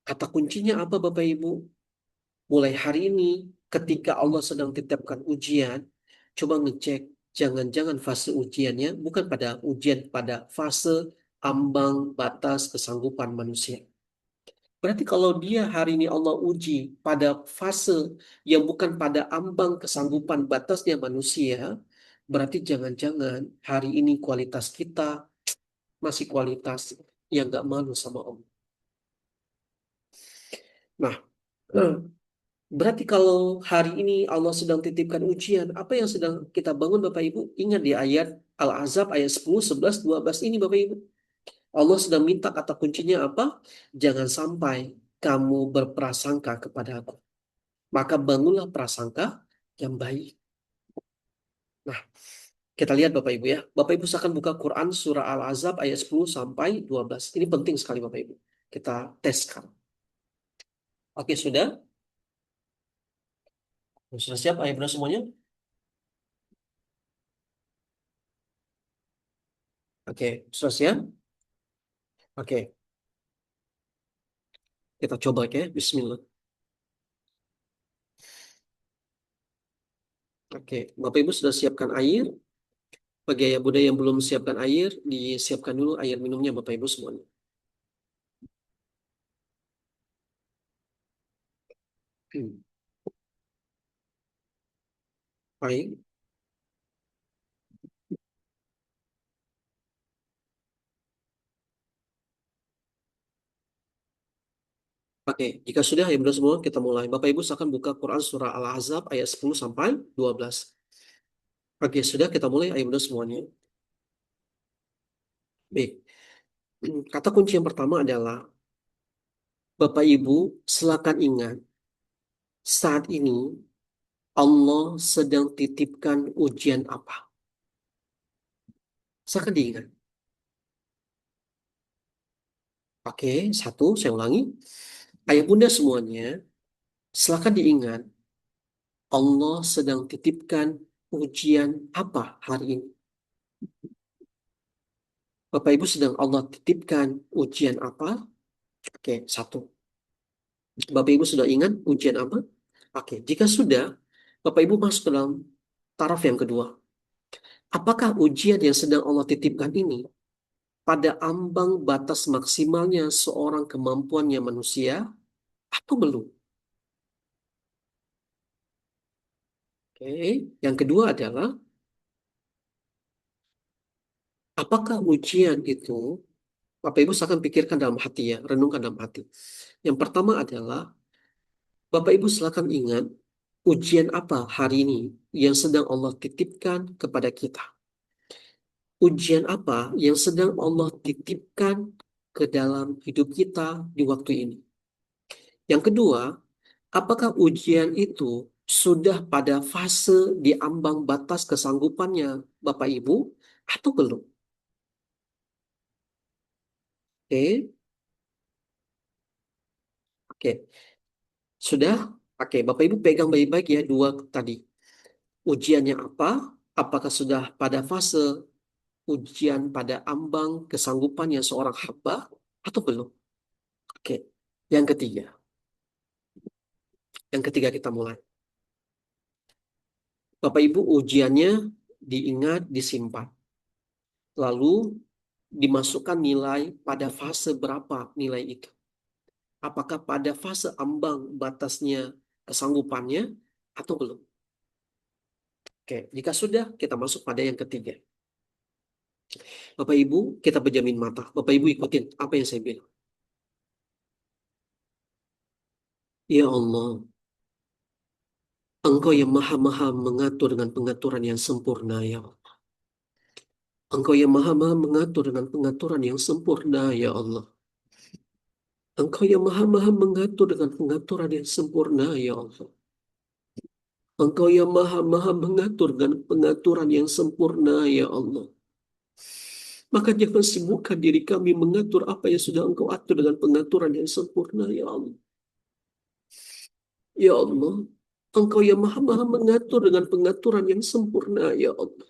[SPEAKER 1] kata kuncinya apa Bapak Ibu? Mulai hari ini, ketika Allah sedang tetapkan ujian, coba ngecek, jangan-jangan fase ujiannya bukan pada ujian, pada fase ambang batas kesanggupan manusia. Berarti kalau dia hari ini Allah uji pada fase yang bukan pada ambang kesanggupan batasnya manusia, berarti jangan-jangan hari ini kualitas kita masih kualitas yang gak malu sama Allah. Nah, berarti kalau hari ini Allah sedang titipkan ujian, apa yang sedang kita bangun Bapak Ibu? Ingat di ayat Al-Ahzab ayat 10, 11, 12 ini Bapak Ibu. Allah sedang minta kata kuncinya apa? Jangan sampai kamu berprasangka kepada aku. Maka bangunlah prasangka yang baik. Nah, kita lihat Bapak Ibu ya. Bapak Ibu silakan buka Quran surah Al-Ahzab ayat 10 sampai 12. Ini penting sekali Bapak Ibu. Kita tes sekarang. Oke, sudah? Sudah siap ayat benar semuanya? Oke, sudah siap? Oke, kita coba ya. Bismillah. Oke, Bapak Ibu sudah siapkan air. Bagi ayah bunda yang belum siapkan air, disiapkan dulu air minumnya Bapak Ibu semuanya. Hmm. Baik. Oke, jika sudah ya bunda semua, kita mulai. Bapak Ibu silakan buka Quran surah Al-Ahzab ayat 10 sampai 12. Oke, sudah kita mulai ayat bunda semuanya. Baik. Kata kunci yang pertama adalah Bapak Ibu silakan ingat saat ini Allah sedang titipkan ujian apa? Silakan diingat. Oke, satu, saya ulangi. Ayah bunda semuanya, silakan diingat Allah sedang titipkan ujian apa hari ini? Bapak Ibu sedang Allah titipkan ujian apa? Oke, satu. Bapak Ibu sudah ingat ujian apa? Oke, jika sudah, Bapak Ibu masuk ke dalam taraf yang kedua. Apakah ujian yang sedang Allah titipkan ini pada ambang batas maksimalnya seorang kemampuannya manusia atau belum? Oke, yang kedua adalah apakah ujian itu, Bapak Ibu silakan pikirkan dalam hati ya, renungkan dalam hati. Yang pertama adalah Bapak Ibu silakan ingat ujian apa hari ini yang sedang Allah titipkan kepada kita. Ujian apa yang sedang Allah titipkan ke dalam hidup kita di waktu ini. Yang kedua, apakah ujian itu sudah pada fase di ambang batas kesanggupannya Bapak Ibu atau belum? Oke, oke. Sudah? Oke, Bapak Ibu pegang baik-baik ya dua tadi. Ujiannya apa? Apakah sudah pada fase ujian pada ambang kesanggupannya seorang hamba atau belum? Oke. Yang ketiga. Yang ketiga kita mulai. Bapak Ibu ujiannya diingat, disimpan. Lalu dimasukkan nilai pada fase berapa nilai itu. Apakah pada fase ambang batasnya kesanggupannya atau belum? Oke, jika sudah kita masuk pada yang ketiga. Bapak Ibu, kita berjamin mata. Bapak Ibu ikutin apa yang saya bilang. Ya Allah, Engkau yang maha-maha mengatur dengan pengaturan yang sempurna, ya Allah. Engkau yang maha-maha mengatur dengan pengaturan yang sempurna, ya Allah. Engkau yang maha-maha mengatur dengan pengaturan yang sempurna, ya Allah. Engkau yang maha-maha mengatur dengan pengaturan yang sempurna, ya Allah. Maka jangan sibukkan diri kami mengatur apa yang sudah Engkau atur dengan pengaturan yang sempurna, ya Allah. Ya Allah, Engkau yang maha-maha mengatur dengan pengaturan yang sempurna, ya Allah.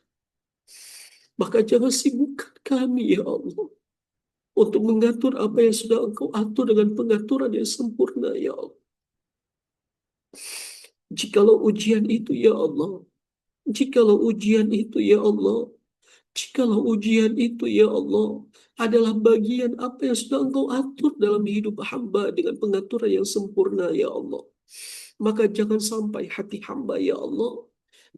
[SPEAKER 1] Maka jangan sibukkan kami, ya Allah, untuk mengatur apa yang sudah Engkau atur dengan pengaturan yang sempurna, ya Allah. Jikalau ujian itu ya Allah, jikalau ujian itu ya Allah, jikalau ujian itu ya Allah adalah bagian apa yang sudah Engkau atur dalam hidup hamba dengan pengaturan yang sempurna ya Allah. Maka jangan sampai hati hamba ya Allah,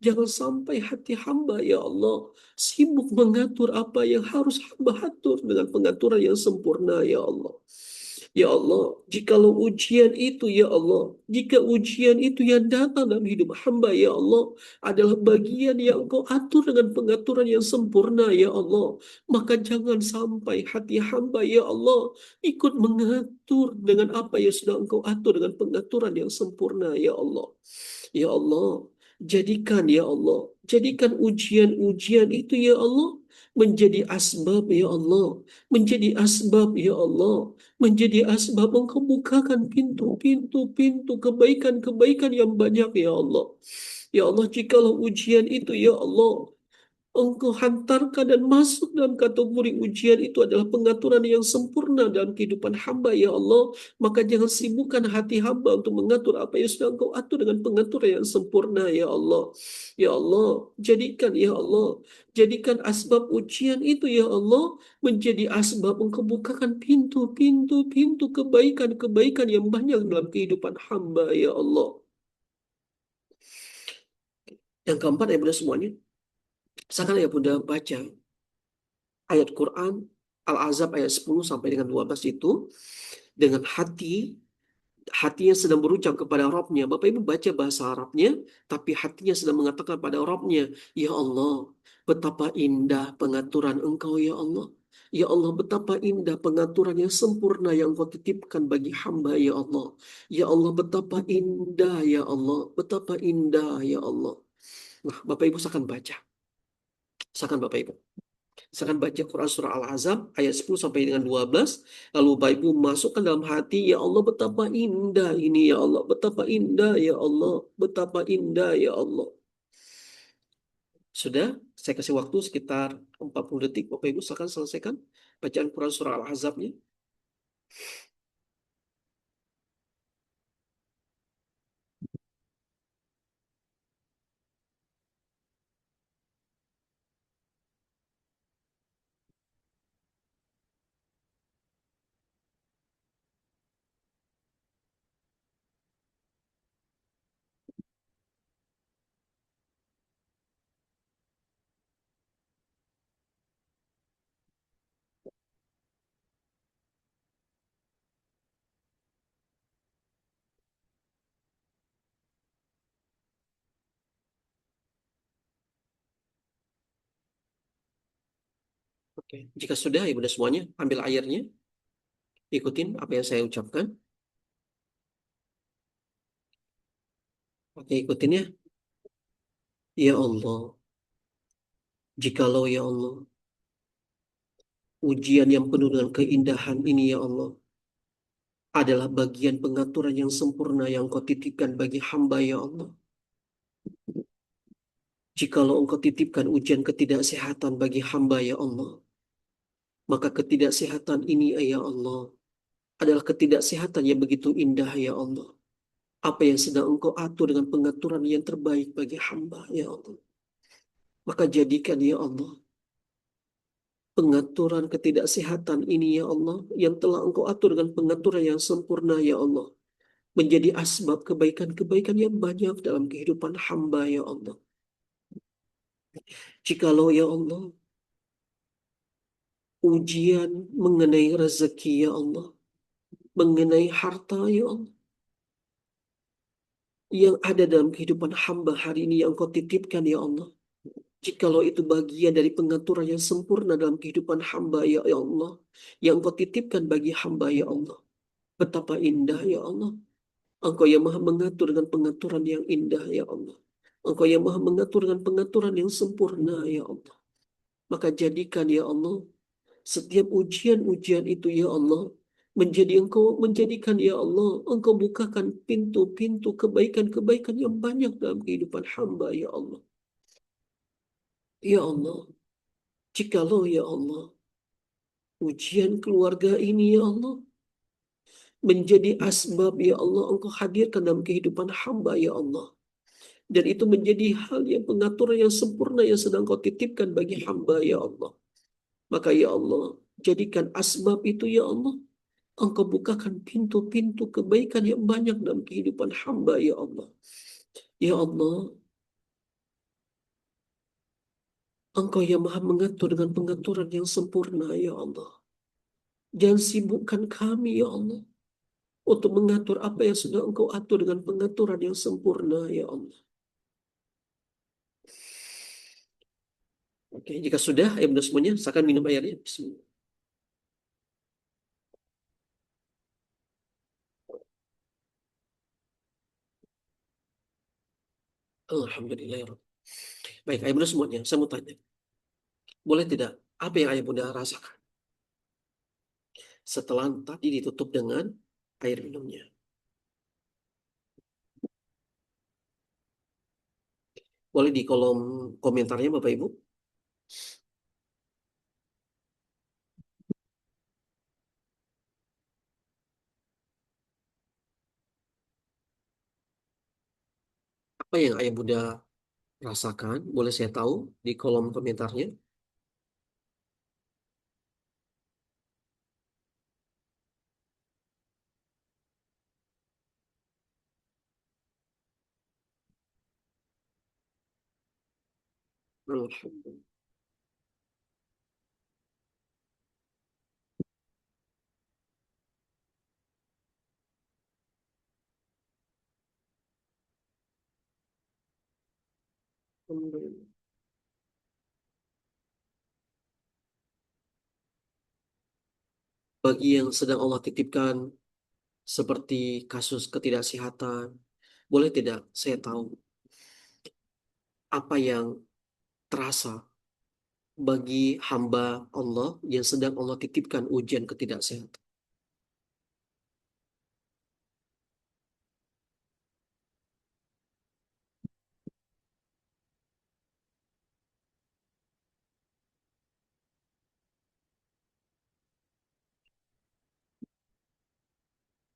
[SPEAKER 1] jangan sampai hati hamba ya Allah sibuk mengatur apa yang harus hamba atur dengan pengaturan yang sempurna ya Allah. Ya Allah, jikalau ujian itu ya Allah, jika ujian itu yang datang dalam hidup hamba ya Allah adalah bagian yang Engkau atur dengan pengaturan yang sempurna ya Allah, maka jangan sampai hati hamba ya Allah ikut mengatur dengan apa yang sudah Engkau atur dengan pengaturan yang sempurna ya Allah. Ya Allah, jadikan ya Allah, jadikan ujian-ujian itu ya Allah menjadi asbab ya Allah, menjadi asbab ya Allah, menjadi asbab Engkau bukakan pintu-pintu kebaikan-kebaikan yang banyak ya Allah. Ya Allah, jikalau ujian itu ya Allah Engkau hantarkan dan masuk dalam kategori ujian itu adalah pengaturan yang sempurna dalam kehidupan hamba ya Allah. Maka jangan sibukkan hati hamba untuk mengatur apa yang sudah Engkau atur dengan pengaturan yang sempurna ya Allah. Ya Allah, jadikan ya Allah, jadikan asbab ujian itu ya Allah menjadi asbab Engkau bukakan pintu kebaikan-kebaikan yang banyak dalam kehidupan hamba ya Allah. Yang keempat ya Bunda semuanya, sekarang ya Bunda baca ayat Quran Al-Ahzab ayat 10 sampai dengan 12 itu dengan hatinya sedang berucap kepada Rabbnya. Bapak Ibu baca bahasa Arabnya, tapi hatinya sedang mengatakan pada Rabbnya, Ya Allah, betapa indah pengaturan Engkau ya Allah. Ya Allah, betapa indah pengaturan yang sempurna yang Engkau titipkan bagi hamba ya Allah. Ya Allah, betapa indah ya Allah, betapa indah ya Allah. Nah, Bapak Ibu silakan baca. Silakan Bapak Ibu. Misalkan baca Quran surah Al-Ahzab ayat 10 sampai dengan 12. Lalu Bapak Ibu masukkan dalam hati, ya Allah betapa indah ini ya Allah. Betapa indah ya Allah. Betapa indah ya Allah. Sudah, saya kasih waktu sekitar 40 detik. Bapak Ibu silakan selesaikan bacaan Quran surah Al-Ahzabnya. Oke, jika sudah ya sudah semuanya, ambil airnya, ikutin apa yang saya ucapkan. Oke, ikutin ya. Ya Allah, jikalau ya Allah, ujian yang penuh dengan keindahan ini ya Allah, adalah bagian pengaturan yang sempurna yang Kau titipkan bagi hamba ya Allah. Jikalau Engkau titipkan ujian ketidaksehatan bagi hamba ya Allah, maka ketidaksehatan ini ya Allah adalah ketidaksehatan yang begitu indah ya Allah. Apa yang sedang Engkau atur dengan pengaturan yang terbaik bagi hamba ya Allah. Maka jadikan ya Allah pengaturan ketidaksehatan ini ya Allah yang telah Engkau atur dengan pengaturan yang sempurna ya Allah menjadi asbab kebaikan-kebaikan yang banyak dalam kehidupan hamba ya Allah. Jikalau ya Allah ujian mengenai rezeki ya Allah, mengenai harta ya Allah, yang ada dalam kehidupan hamba hari ini yang Kau titipkan ya Allah. Jikalau itu bagian dari pengaturan yang sempurna dalam kehidupan hamba ya Allah, yang Kau titipkan bagi hamba ya Allah. Betapa indah ya Allah. Engkau yang maha mengatur dengan pengaturan yang indah ya Allah. Engkau yang maha mengatur dengan pengaturan yang sempurna ya Allah. Maka jadikan ya Allah setiap ujian-ujian itu ya Allah menjadi Engkau menjadikan ya Allah Engkau bukakan pintu-pintu kebaikan-kebaikan yang banyak dalam kehidupan hamba ya Allah. Ya Allah, jikalau ya Allah ujian keluarga ini ya Allah menjadi asbab ya Allah Engkau hadirkan dalam kehidupan hamba ya Allah. Dan itu menjadi hal yang pengaturan yang sempurna yang sedang kau titipkan bagi hamba ya Allah. Maka ya Allah, jadikan asbab itu ya Allah. Engkau bukakan pintu-pintu kebaikan yang banyak dalam kehidupan hamba ya Allah. Ya Allah, Engkau yang maha mengatur dengan pengaturan yang sempurna ya Allah. Jangan sibukkan kami ya Allah untuk mengatur apa yang sudah Engkau atur dengan pengaturan yang sempurna ya Allah. Oke, jika sudah, ayo bunda semuanya, silakan minum airnya. Bismillah. Alhamdulillah ya Rabb. Baik, ayo bunda semuanya, saya mau tanya. Boleh tidak, apa yang ayah bunda rasakan setelah tadi ditutup dengan air minumnya? Boleh di kolom komentarnya Bapak Ibu. Apa yang ayah bunda rasakan? Boleh saya tahu di kolom komentarnya. Alhamdulillah. Bagi yang sedang Allah titipkan seperti kasus ketidaksehatan, boleh tidak saya tahu apa yang terasa bagi hamba Allah yang sedang Allah titipkan ujian ketidaksehatan?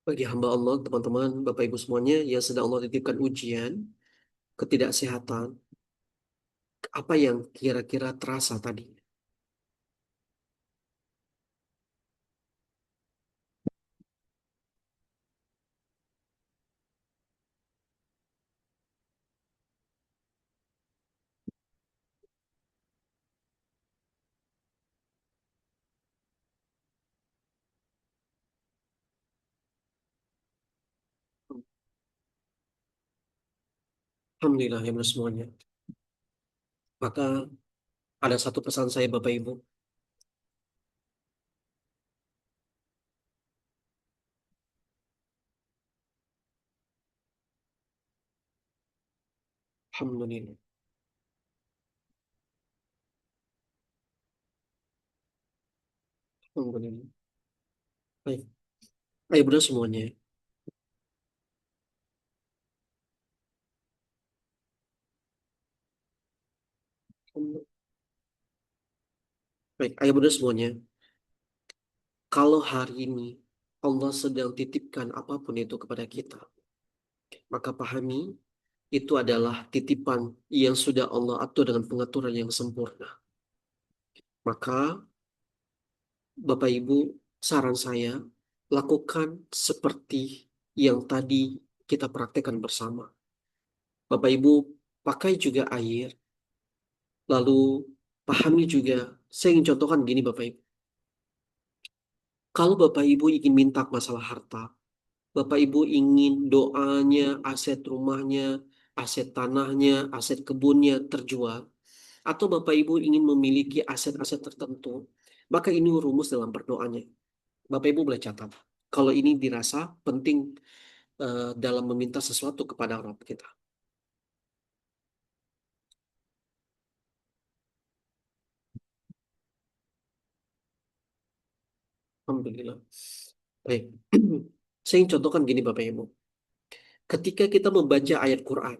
[SPEAKER 1] Bagi hamba Allah, teman-teman, Bapak Ibu semuanya yang sedang Allah titipkan ujian ketidaksehatan, apa yang kira-kira terasa tadi? Alhamdulillah ya semuanya. Maka ada satu pesan saya Bapak Ibu. Alhamdulillah. Alhamdulillah. Baik. Ayo bunda semuanya. Baik, ayo bunda semuanya. Kalau hari ini Allah sedang titipkan apapun itu kepada kita, maka pahami itu adalah titipan yang sudah Allah atur dengan pengaturan yang sempurna. Maka Bapak Ibu, saran saya, lakukan seperti yang tadi kita praktekkan bersama. Bapak Ibu, pakai juga air, lalu pahami juga. Saya ingin contohkan gini Bapak Ibu. Kalau Bapak Ibu ingin minta masalah harta, Bapak Ibu ingin doanya, aset rumahnya, aset tanahnya, aset kebunnya terjual, atau Bapak Ibu ingin memiliki aset-aset tertentu, maka ini rumus dalam berdoanya. Bapak Ibu boleh catat. Kalau ini dirasa penting dalam meminta sesuatu kepada orang kita. Alhamdulillah. Baik. Saya ingin contohkan gini Bapak Ibu. Ketika kita membaca ayat Quran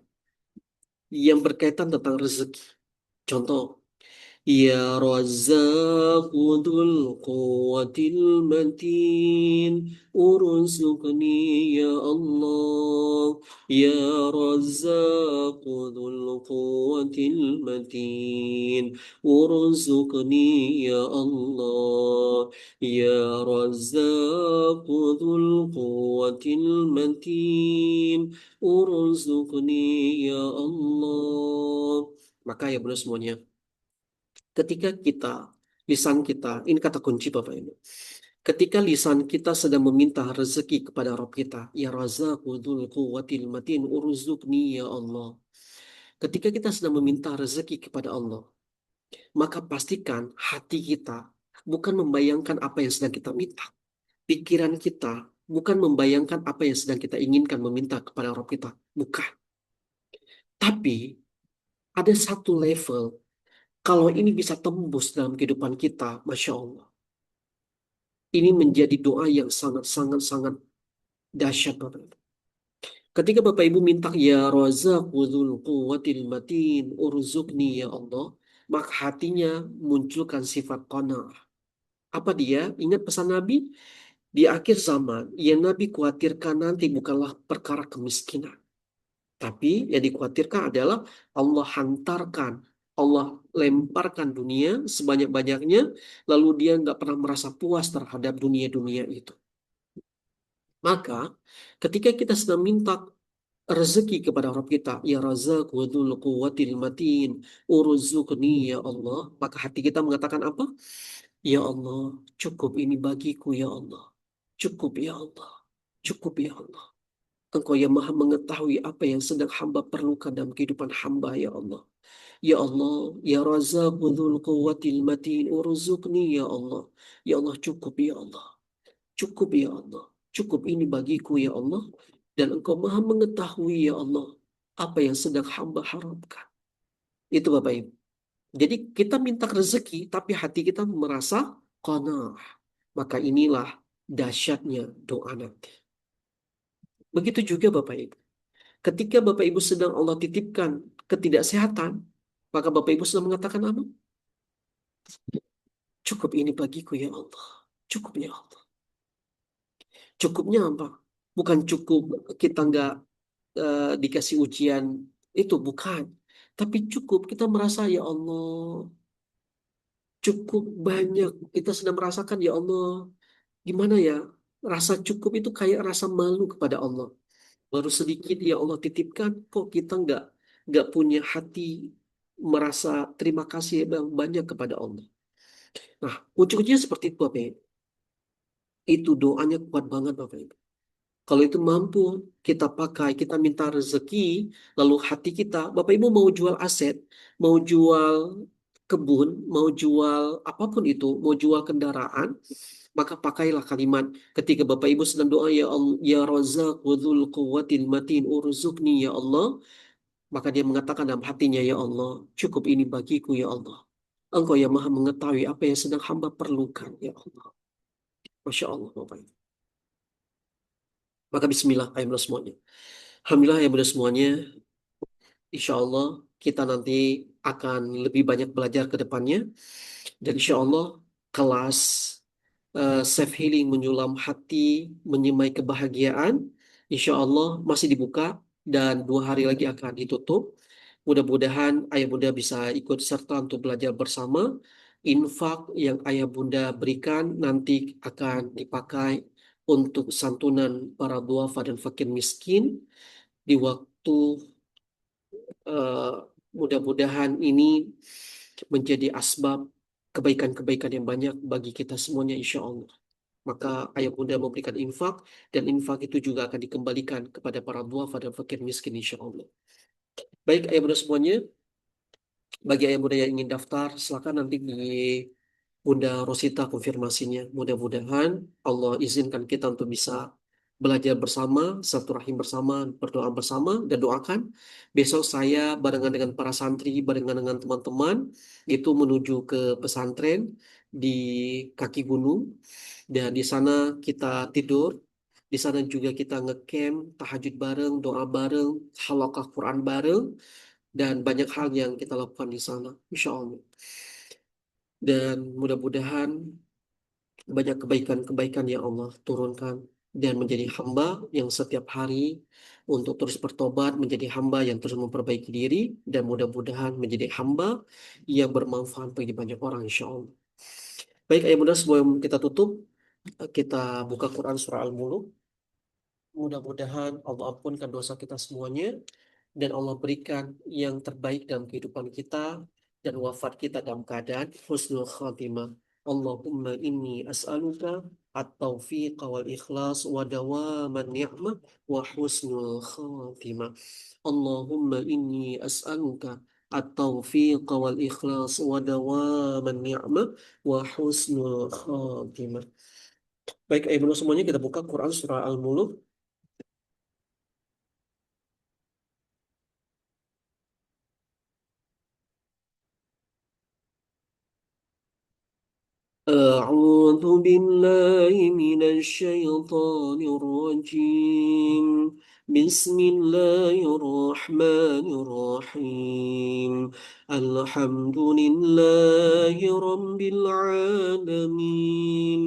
[SPEAKER 1] yang berkaitan tentang rezeki. Contoh, يا رزاق ذو القوة المتين ارزقني يا الله. يا رزاق ذو القوة المتين ارزقني يا الله. يا رزاق ذو القوة المتين ارزقني يا الله. Maka ya benar semuanya, ketika lisan kita, ini kata kunci Bapak Ibu. Ketika lisan kita sedang meminta rezeki kepada Rabb kita, ya Razaqu dzul quwwatil matin urzuqni ya Allah. Ketika kita sedang meminta rezeki kepada Allah, maka pastikan hati kita bukan membayangkan apa yang sedang kita minta. Pikiran kita bukan membayangkan apa yang sedang kita inginkan meminta kepada Rabb kita. Bukan. Tapi ada satu level, kalau ini bisa tembus dalam kehidupan kita, Masya Allah. Ini menjadi doa yang sangat-sangat-sangat dahsyat Bapak Ibu. Ketika Bapak Ibu minta ya Razaqu dzul quwwatil matin urzuqni ya Allah, maka hatinya munculkan sifat qanaah. Apa dia? Ingat pesan Nabi? Di akhir zaman, yang Nabi khawatirkan nanti bukanlah perkara kemiskinan. Tapi yang dikhawatirkan adalah Allah hantarkan, Allah lemparkan dunia sebanyak-banyaknya, lalu dia nggak pernah merasa puas terhadap dunia-dunia itu. Maka ketika kita sedang minta rezeki kepada Rabb kita, ya Razak wa dzul quwwatil matin, urzuqni ya Allah, maka hati kita mengatakan apa? Ya Allah, cukup ini bagiku ya Allah. Cukup ya Allah. Cukup ya Allah. Engkau yang maha mengetahui apa yang sedang hamba perlukan dalam kehidupan hamba ya Allah. Ya Allah, ya Razak wa dzul quwwatil matin, urzuqni ya Allah. Ya Allah, cukup ya Allah. Cukup ya Allah. Cukup ini bagiku ya Allah. Dan engkau maha mengetahui ya Allah apa yang sedang hamba harapkan. Itu Bapak Ibu. Jadi kita minta rezeki tapi hati kita merasa qanaah. Maka inilah dahsyatnya doa nanti. Begitu juga Bapak Ibu. Ketika Bapak Ibu sedang Allah titipkan ketidaksehatan, maka Bapak Ibu sedang mengatakan apa? Cukup ini bagiku ya Allah. Cukup ya Allah. Cukupnya apa? Bukan cukup kita nggak dikasih ujian itu bukan, tapi cukup kita merasa ya Allah cukup banyak kita sedang merasakan ya Allah gimana ya, rasa cukup itu kayak rasa malu kepada Allah, baru sedikit ya Allah titipkan kok kita nggak punya hati merasa terima kasih yang banyak kepada Allah. Nah kunci-kuncinya seperti itu Bapak Ibu. Itu doanya kuat banget Bapak Ibu. Kalau itu mampu kita pakai, kita minta rezeki, lalu hati kita, Bapak Ibu mau jual aset, mau jual kebun, mau jual apapun itu, mau jual kendaraan, maka pakailah kalimat ketika Bapak Ibu sedang doa ya Allah, ya Razak wa dzul quwwatil matin urzuqni ya Allah, maka dia mengatakan dalam hatinya ya Allah, cukup ini bagiku ya Allah. Engkau yang Maha mengetahui apa yang sedang hamba perlukan ya Allah. Masya Allah Bapak Ibu. Maka bismillah ayo semuanya. Alhamdulillah ya mudah semuanya. Insya Allah kita nanti akan lebih banyak belajar ke depannya. Dan insya Allah kelas self healing menyulam hati, menyemai kebahagiaan, insya Allah masih dibuka dan 2 hari lagi akan ditutup. Mudah-mudahan ayah bunda bisa ikut serta untuk belajar bersama. Infak yang ayah bunda berikan nanti akan dipakai untuk santunan para duafa dan fakir miskin di waktu eh, mudah-mudahan ini menjadi asbab kebaikan-kebaikan yang banyak bagi kita semuanya insya Allah. Maka ayah bunda memberikan infak dan infak itu juga akan dikembalikan kepada para duafa dan fakir miskin insya Allah. Baik ayah bunda semuanya, bagi ayah bunda yang ingin daftar, silakan nanti di Bunda Rosita konfirmasinya. Mudah-mudahan Allah izinkan kita untuk bisa belajar bersama, satu rahim bersama, berdoa bersama, dan doakan. Besok saya barengan dengan para santri, barengan dengan teman-teman, itu menuju ke pesantren di kaki gunung. Dan di sana kita tidur, di sana juga kita ngecamp, tahajud bareng, doa bareng, halaqah Quran bareng, dan banyak hal yang kita lakukan di sana, insya Allah. Dan mudah-mudahan banyak kebaikan-kebaikan yang Allah turunkan dan menjadi hamba yang setiap hari untuk terus bertobat, menjadi hamba yang terus memperbaiki diri, dan mudah-mudahan menjadi hamba yang bermanfaat bagi banyak orang insya Allah. Baik, ayah bunda, sebelum kita tutup, kita buka Quran surah Al-Mulk. Mudah-mudahan Allah ampunkan dosa kita semuanya dan Allah berikan yang terbaik dalam kehidupan kita dan wafat kita dalam keadaan husnul khatimah. Allahumma inni as'aluka at-taufiq wal ikhlas wa dawaman ni'mah wa husnul khatimah. Allahumma inni as'aluka at-taufiq wal ikhlas wa dawaman ni'mah wa husnul khatimah. Baik, ayah semuanya, kita buka Quran surah Al-Mulk. أعوذ بالله من الشيطان الرجيم. بسم الله الرحمن الرحيم. الحمد لله رب العالمين،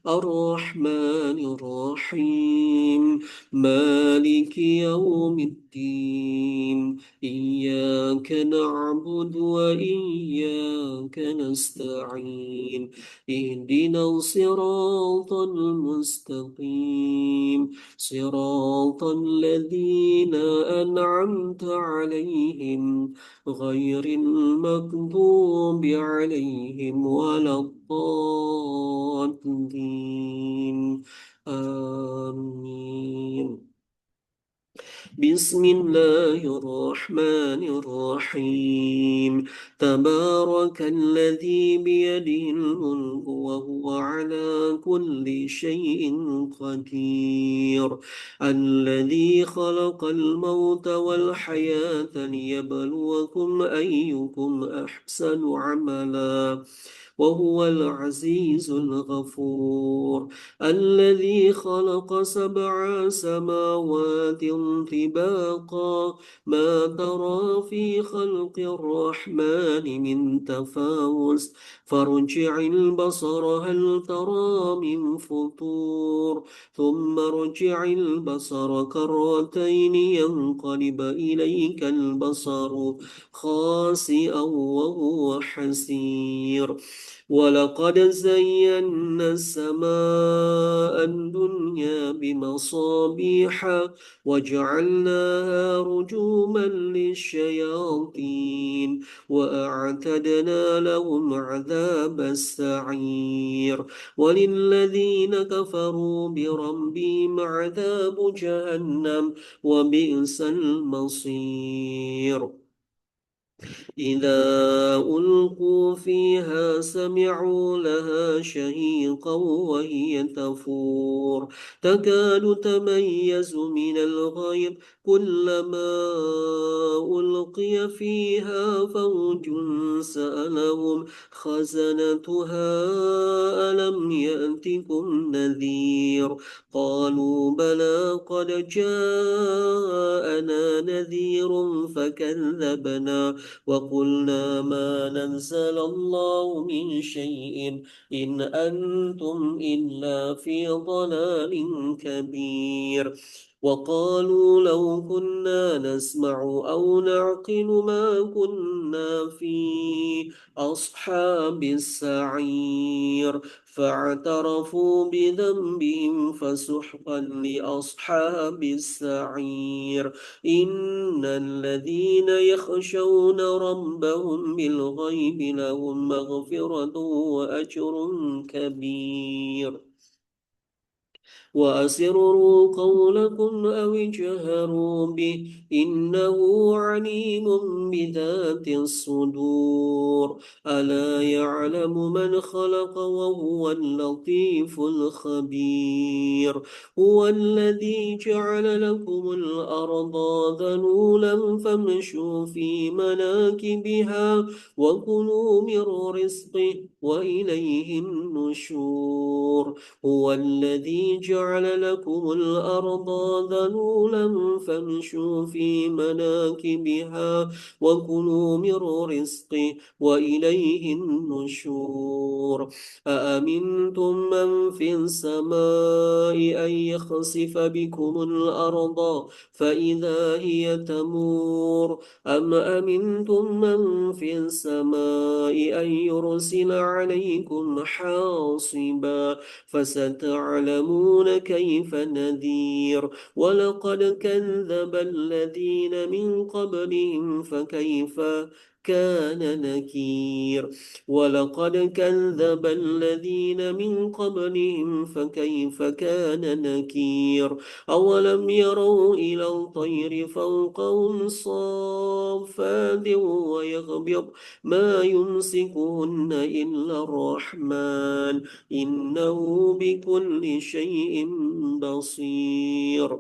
[SPEAKER 1] الرحمن الرحيم، مالك يوم الدين، إياك نعبد وإياك نستعين، اهدنا الصراط المستقيم، صراط الذين أنعمت عليهم غير المغضوب عليهم ولا الضالين. آمين. بسم الله الرحمن الرحيم. تبارك الذي بيده الملك وهو على كل شيء قدير، الذي خلق الموت والحياة ليبلوكم أيكم أحسن عملا، وهو العزيز الغفور، الذي خلق 7 سماوات طباقا، ما ترى في خلق الرحمن من تفاوت، فارجع البصر هل ترى من فطور، ثم ارجع البصر كرتين ينقلب إليك البصر خاسئا وهو حسير، ولقد زينا السماء الدنيا بمصابيح وجعلناها رجوما للشياطين وأعتدنا لهم عذاب السعير، وللذين كفروا بربهم عذاب جهنم وبئس المصير. إذا ألقوا فيها سمعوا لها شهيقا وهي تفور، تكاد تميز من الغيظ، كلما ألقي فيها فوج سألهم خزنتها ألم يأتكم نذير، قالوا بلى قد جاءنا نذير فكذبنا وقلنا ما نزل الله من شيء إن أنتم إلا في ضلال كبير، وقالوا لو كنا نسمع أو نعقل ما كنا في أصحاب السعير، فاعترفوا بذنبهم فسحقا لأصحاب السعير. إن الذين يخشون ربهم بالغيب لهم مغفرة وأجر كبير. وأسروا قولكم أو اجهروا به إنه عليم بذات الصدور، ألا يعلم من خلق وهو اللطيف الخبير، هو الذي جعل لكم الأرض ذلولا فامشوا في مناكبها وكلوا من رزقه وإليه النشور، هو الذي جعل لكم الأرض ذلولا فامشوا في مناكبها وكلوا من رزقه وإليه النشور أأمنتم من في السماء أن يخسف بكم الأرض فإذا هي تمور أم أمنتم من في السماء أن يرسل عليكم حاصبا فستعلمون كيف نذير ولقد كذب الذين من قبلهم فكيف كان نكير ولقد كذب الذين من قبلهم فكيف كان نكير أولم يروا إلى الطير فوقهم صافات ويغبر ما يمسكهن إلا الرحمن إنه بكل شيء بصير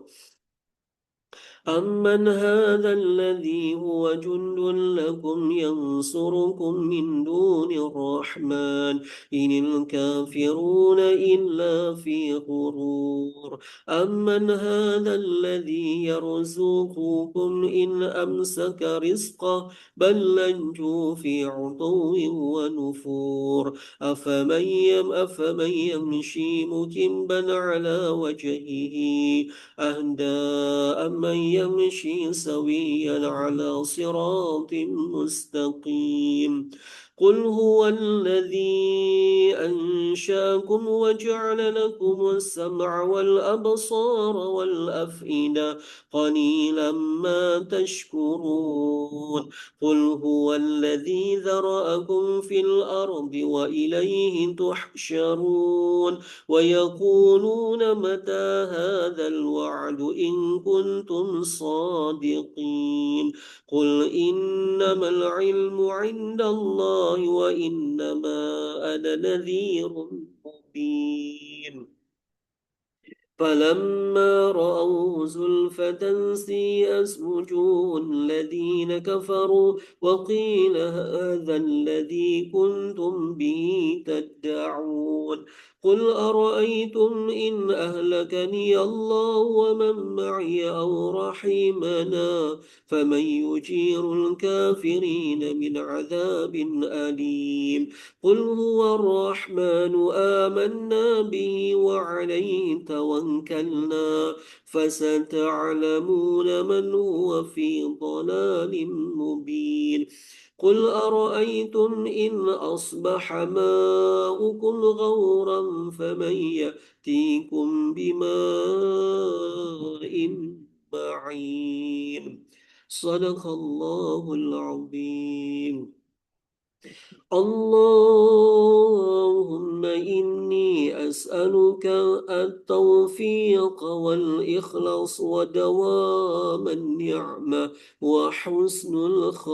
[SPEAKER 1] أمن هذا الذي هو جند لكم ينصركم من دون الرحمن إن الكافرون إلا في غرور أمن هذا الذي يرزقكم إن أمسك رزقه بل لجوا في عتو ونفور أفمن يمشي مكبا على وجهه أهدى أمن يمشي سويا على صراط مستقيم قل هو الذي أنشأكم وجعل لكم السمع والأبصار والأفئدة قليلا ما تشكرون قل هو الذي ذرأكم في الأرض وإليه تحشرون ويقولون متى هذا الوعد إن كنتم صادقين قل إنما العلم عند الله وإنما أنا نذير مبين فلما رأوا زلفة سيئت وجوه الذين كفروا وقيل هذا الذي كنتم به تدعون قل أرأيتم إن أهلكني الله ومن معي أو رحمنا فمن يجير الكافرين من عذاب أليم قل هو الرحمن آمنا به وعليه توكلنا فستعلمون من هو في ضلال مبين قل أرأيتم إن أصبح ماؤكم غورا فمن يأتيكم بماء معين صدق الله العظيم اللهم إني أسألك التوفيق والإخلاص ودوام النعمة وحسن الخاتمة